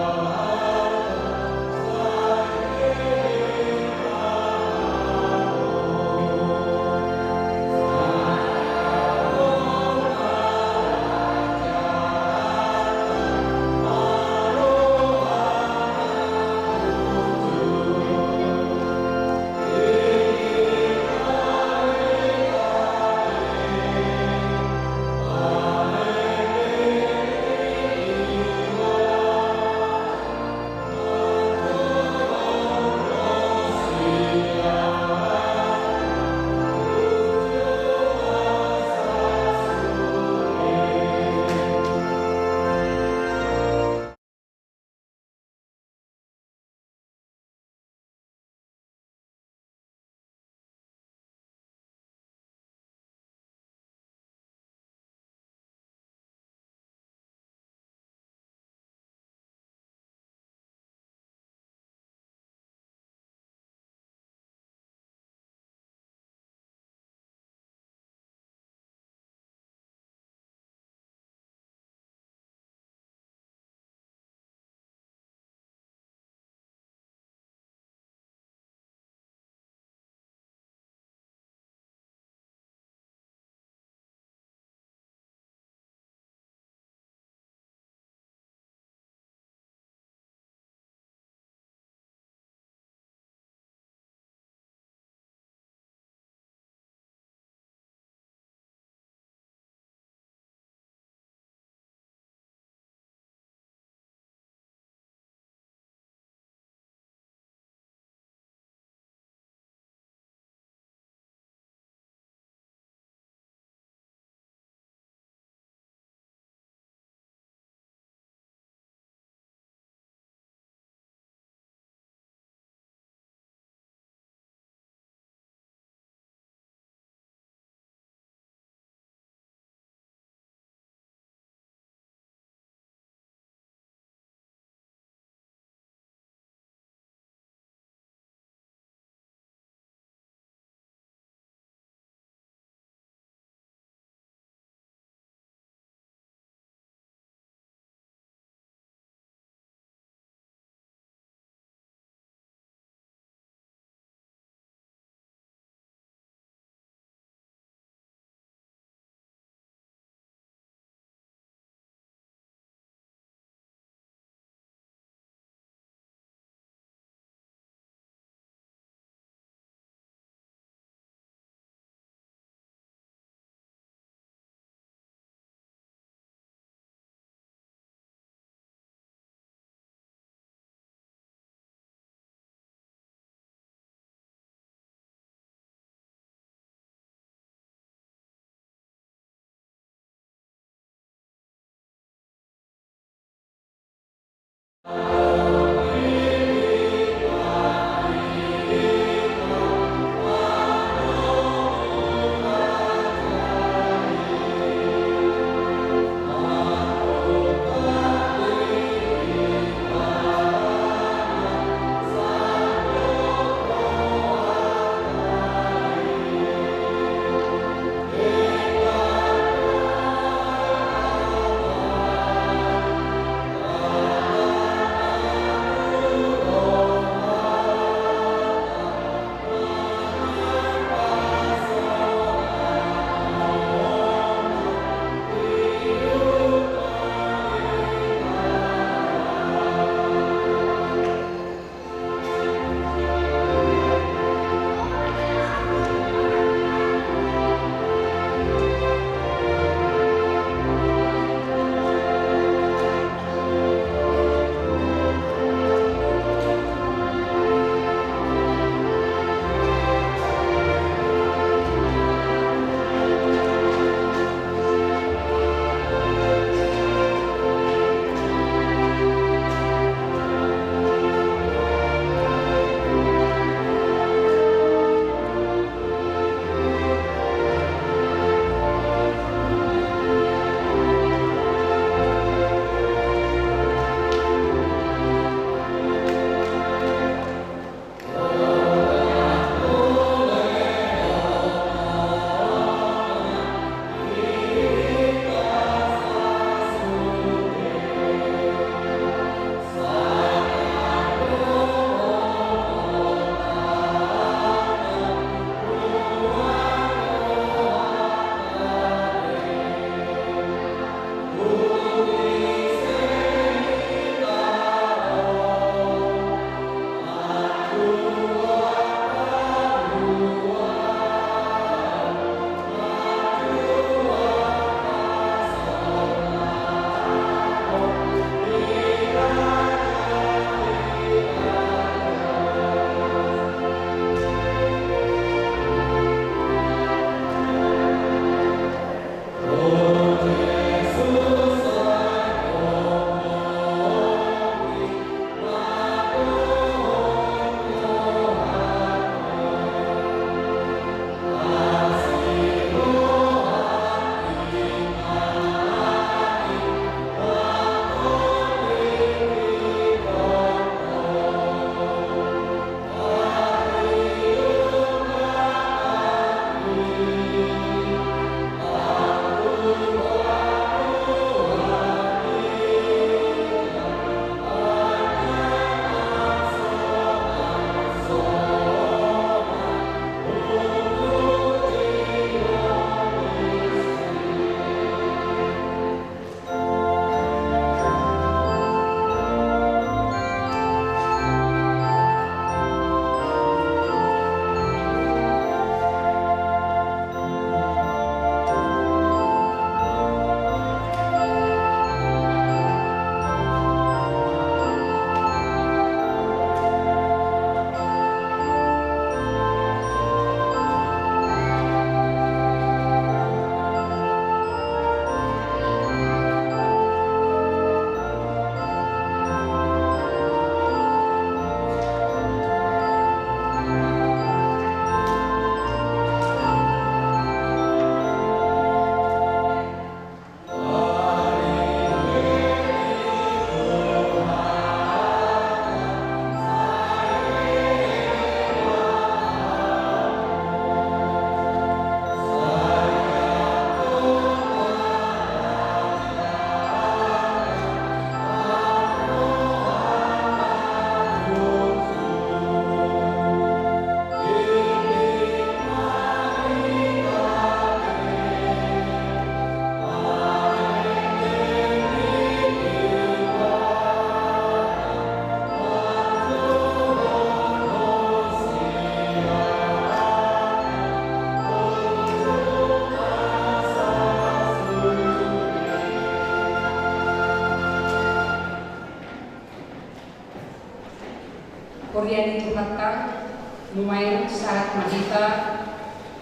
S3: Korean itu kata lumayan saat mahita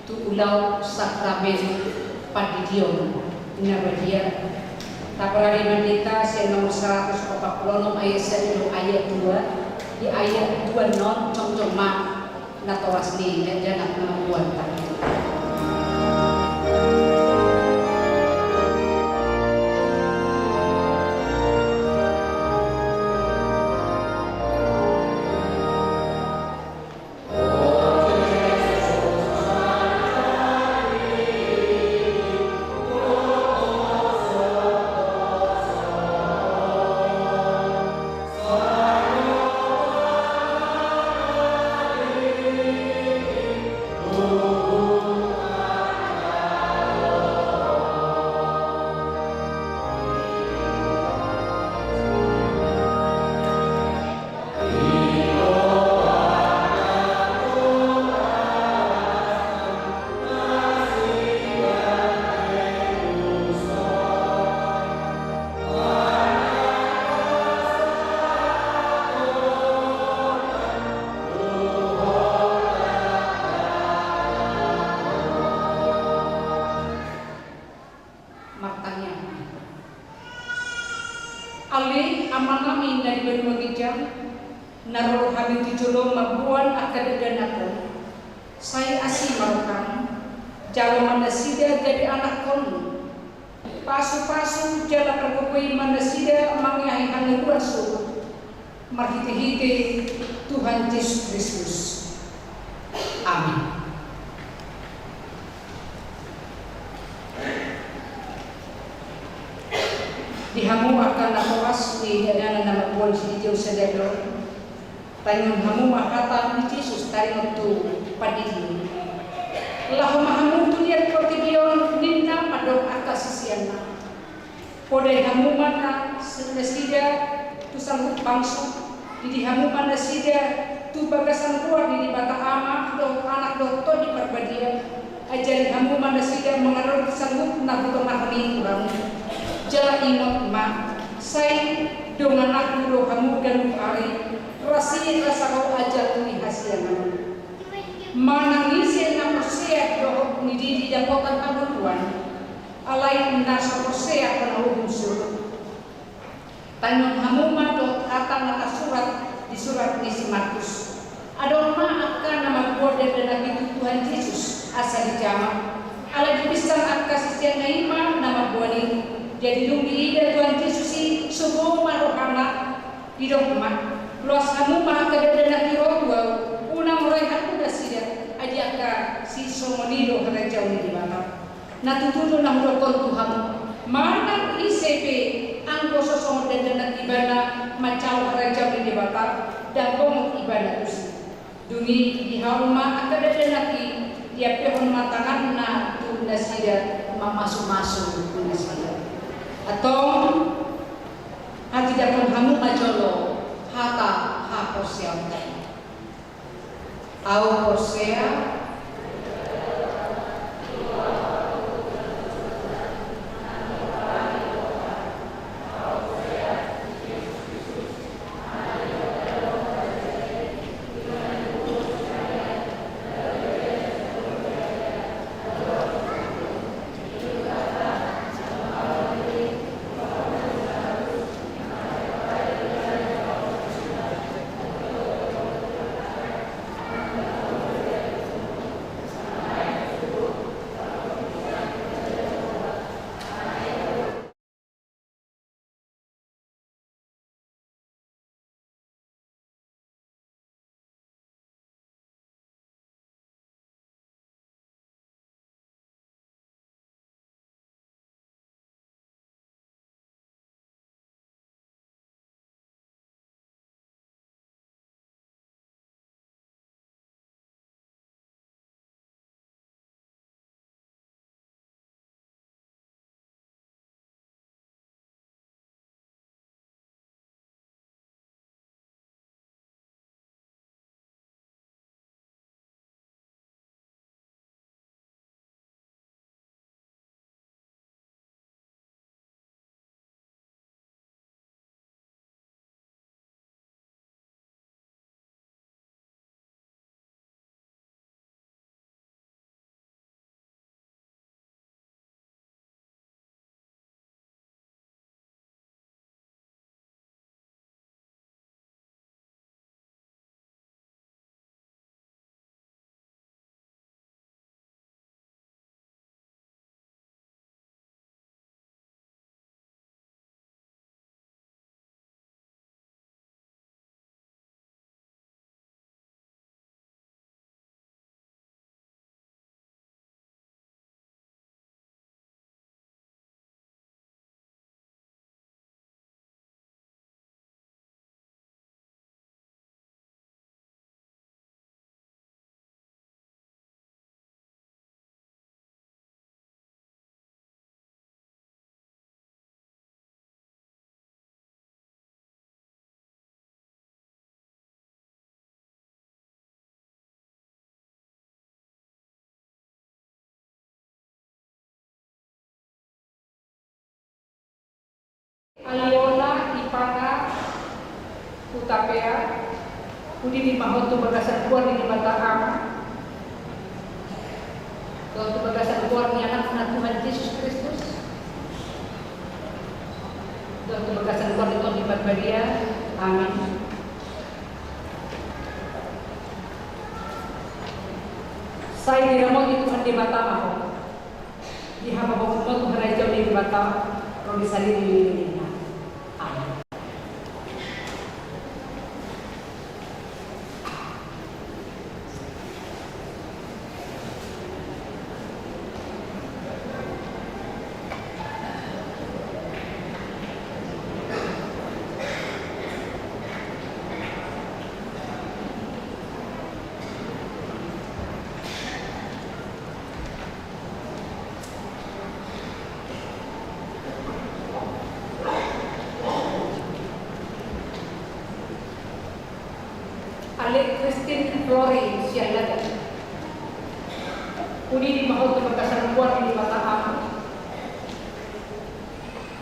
S3: tu ulau sakramen padidion inabadia taparari mandita sen nomor 146 ayat 1 ayat 2 di ayat 2 non cong ma natawasni dan janak membuat tadi. Ali amanami dari berbagai jam naruh habis dijolong mabuan akan danakan saya asih marukan jalan mana sida jadi anak kono pasu-pasu jalan perkukui mana sida mangyai hanya luar suruh marhite-hite Tuhan Yesus Kristus. Amin. Dihamu akan napawas ni dana nama buwan si Diyo sa Delo. Tayong hamu makata ni Jesus tayo tu padili. Lahu mahamu tu niya kortigiyon ninna padong akasisiyan na. Podai hamu mana sida tu sanggup bangsu. Di hamu mana sida tu bagasan kuat di bata ama do anak do to di perbadian. Ajari hamu mana sida mengarut sanggup na butong nakani kurang. Jala ingat ma, saya dengan aku doa kamu dan hari rasanya rasa kau ajar tuni hasilnya. Manangisi nama saya doa ni di dapotan kabutuan, alai nasa saya penuh unsur. Tanyon kamu ma do kata nata surat di surat misi Markus. Ada ma akan nama buat dan Nabi Tuhan Yesus asal dijama. Ala dibisan akan sisian naima nama buat ini. Jadi dumbi ida Tuhan Yesus si subuh marohana di rumah. Luas kamu mah kedadana kiro dua unang rehat udah sida ajaka si somonido kerja di mana. Nah tutudu nang dokon Tuhan. Mana ICP anggo sosong dadana ibana macau kerja di bata dan komong ibana terus. Dungi di haruma kedadana ki dia pehon matangan na tu nasida masuk-masuk tu nasida. Atau hati dapat hamu majolo hata haposea au posea Aliona Ipana Utapea Udi di Mahotu bagasan kuar di mata ama Waktu bagasan kuar ni anak Tuhan Yesus Kristus Waktu bagasan kuar itu di Barbadia. Amin. Saya diramot itu Tuhan di mata aku di hamba bapa Tuhan Raja di mata kalau disalin di dunia. Amin. Ale Christine Flori Sialada Udi di mahal bagasan buat di mata ama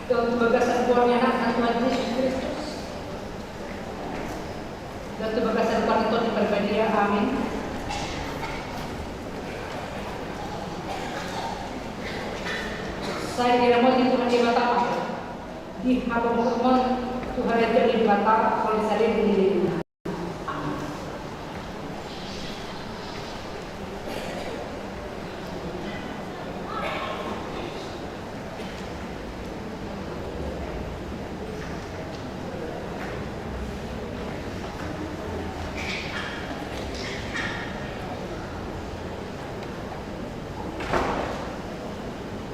S3: dan bagasan buatnya anak Tuhan Yesus Kristus dan bagasan buat itu di Barbadia. Amin. Saya diramot di Tuhan di mata ama di hamba Tuhan Raja di mata kalau disalin di dunia.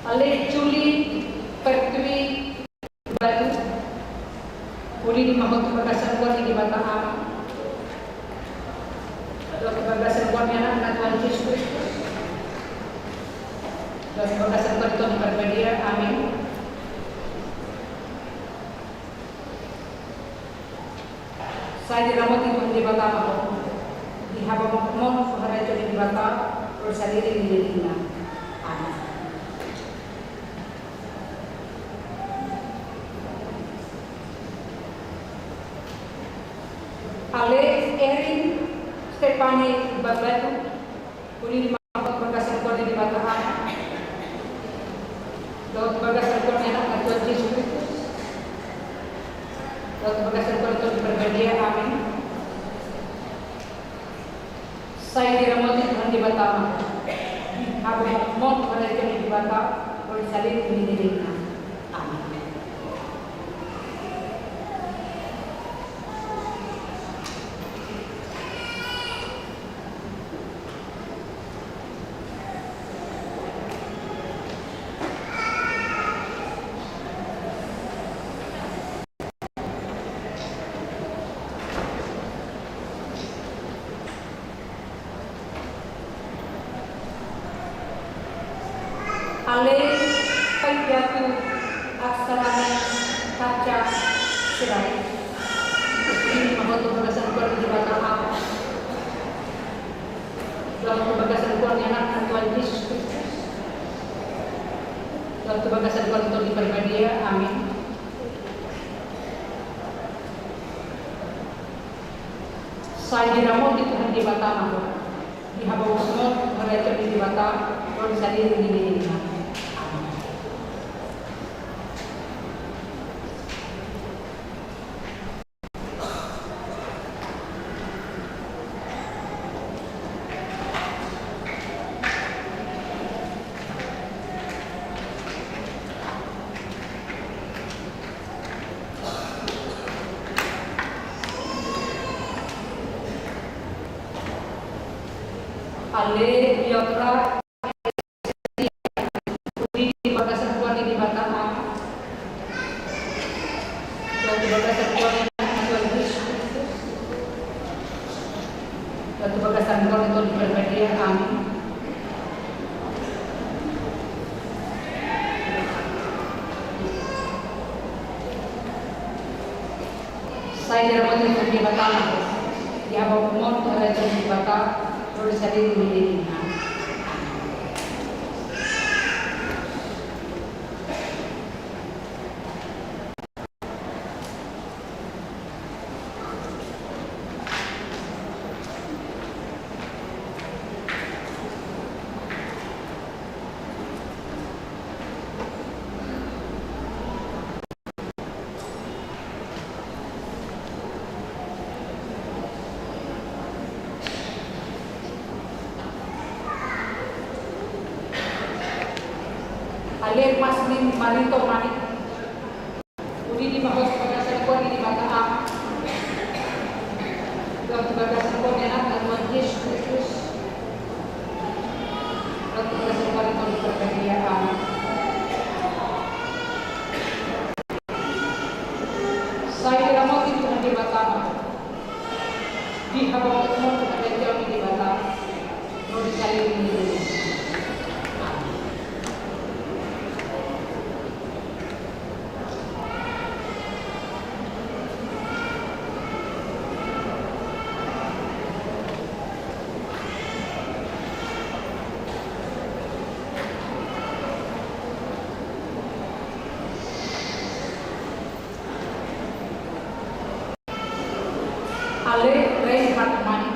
S3: Ale Juli Pertwi Baru Uli di mahal bagasan buat di mata ama dan bagasan buatnya anak Tuhan Yesus Kristus dan bagasan buat itu di Barbadia. Amin. Saya diramot itu di mata ama di hamba bapa Tuhan Raja di mata bersaliri di dunia. Amin. Ale Erin Stefani Babatu Uli di mahal bagasan kuar di mata ama dan bagasan kuarnya anak Tuhan Yesus Kristus dan bagasan kuar itu di Barbadia. Amin. Saya diramot Tuhan di mata ama hamba Tuhan Raja di mata bersalin di dunia. Amin. Ale Paiatu Aksarana Kaca Sirai ini mahal bagasan kuar di mata ama dan bagasan kuarnya anak Tuhan Yesus Kristus dan bagasan kuar itu di Barbadia. Amin. Saya diramot di Tuhan di mata ama di hamba semua mereka di mata kalau disalin di dunia. Ale Yotra Udi di bagasan kuar di mata ama dan bagasan kuarnya anak Tuhan Yesus Kristus dan bagasan kuar itu di Barbadia. Amin. Saya diramot di mata ama di hamba Tuhan Raja di mata bersalin di dunia. Ale maslim marito mani. Udi di mahot bagasan ko di bata. Waktu bagasan ko anak Tuhan Yesus Kristus. Waktu bagasan ko itu dipercayaan. Saya ramai itu di Batam. Di habang ketemu ada jauh di Batam. Mau dicari ini. Ale rei Batman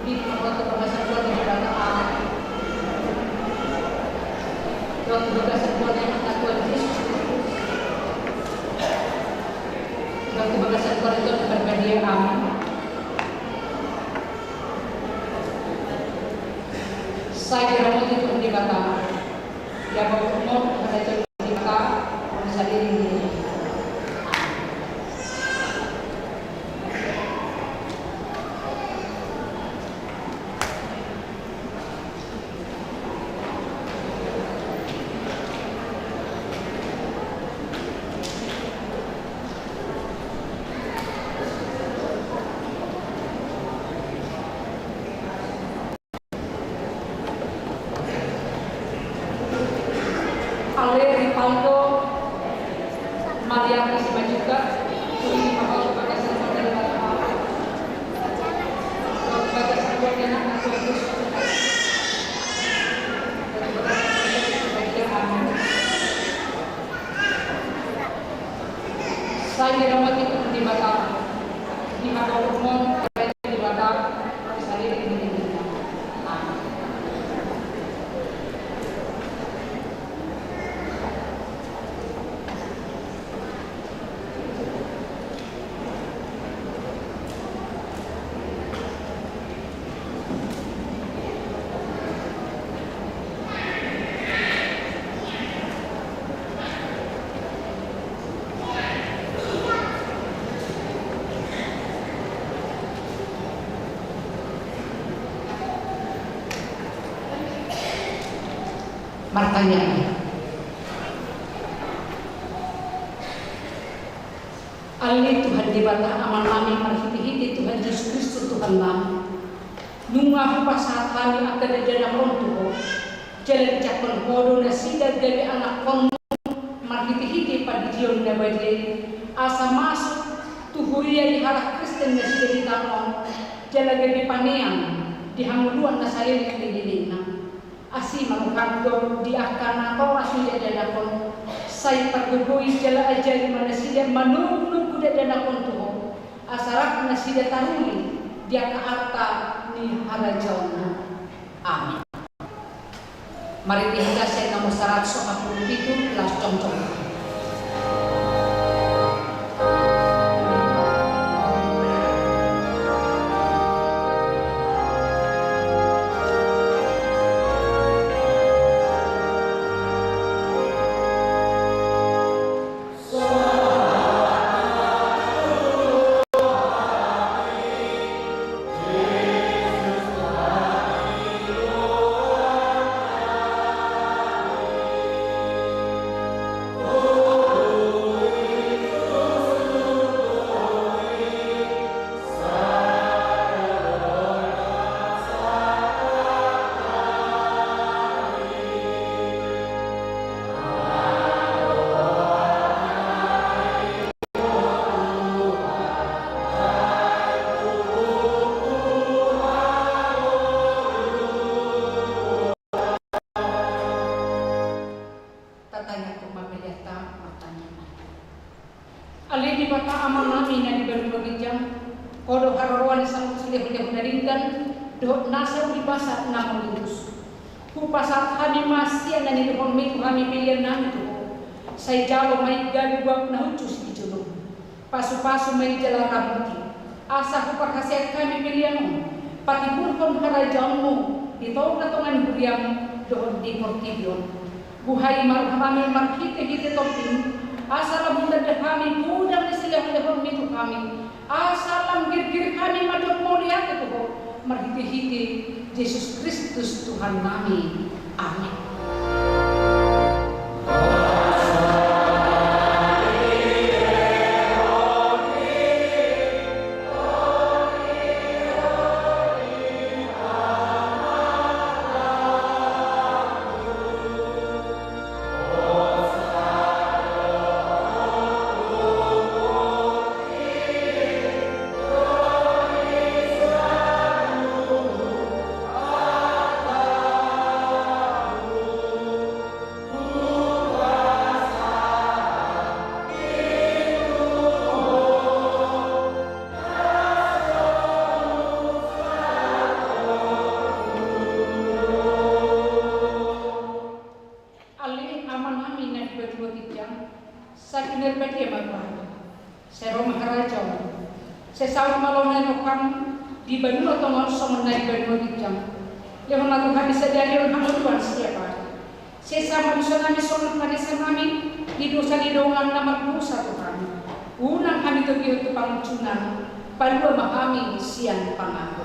S3: di kota Bagasan Kuat yang berada waktu Bagasan Kuat yang Tuhan Yesus waktu Bagasan Kuat itu berbahagia amin. Saya dirawat itu di Batam ya bapak umur pada jam 5 bisa diri. Ale Ripaldo Mariana Simajuga Uli Mahal Bagasan Kuat dari Batam Bagasan Kuat yang anak Tuhan saya dirawat itu di Batam di Mahal Umum di Batam saya di Martanya Ali Tuhan di bata amal nami marhiti-hiti Tuhan Yesus Kristus Tuhan nami nunga pasat kami akan dajana kontuho jalan cakon kodo na sida dari anak kontu marhiti-hiti padidion na badye asa masuk tuhuria di halah Kristen na sida di tamon jalan gabi paneang di hanguluan na sayang di dilina asi mangkandor di akana toras tidak dadakon saya pergugui jala aja di mana sida manung kuda dadakon tuh asarak na sida taruli dia ke arta ni harajauna amin. Mari kita saya nomor 147 las congcong. Ali di bata amal nami na di baru bagijang kodo hararuan sang sudah naringkan do nasa di pasar namun lurus ku pasar hadi masih na ni hormi kami pilihan nami tu saya jalo mai galu gua na hucus di jodoh pasu-pasu mai jalan rabuti asa ku pakasiat kami pilihan pati pun harajamu di tau katongan buriam do di portibion Buhay marhamami marhite-hite topin. Asalam dadah kami budang disilang dahon itu kami. Asalam gir-gir kami madok mulia itu marhite-hite Yesus Kristus Tuhan kami. Amin. Sesaut malongan okam di benua tongol somenai benua dijam. Yang melakukan disediakan hamuan setiap hari. Sesama dosa kami solat pada kami di dosa di dongan nama dosa Tuhan. Unang kami tepi untuk pangcunan pada mahami siang pangaku.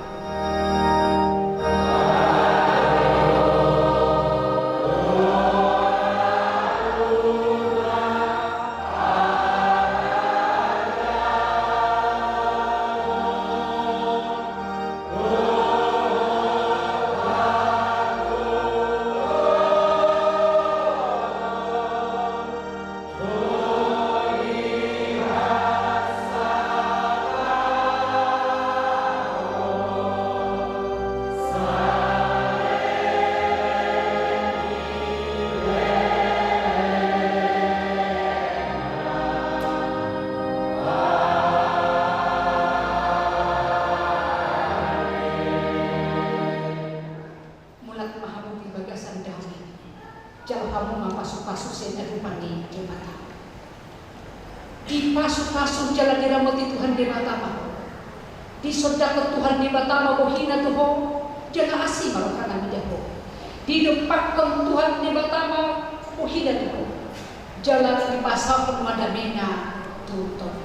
S3: Pasuk-pasuk jalan dirahmati Tuhan di Batama. Di sodako Tuhan di Batama bohina Tuhan jangan asing malu kami jago. Di depan Tuhan di Batama bohina Tuhan. Jalan di pasar pemadamena tutup.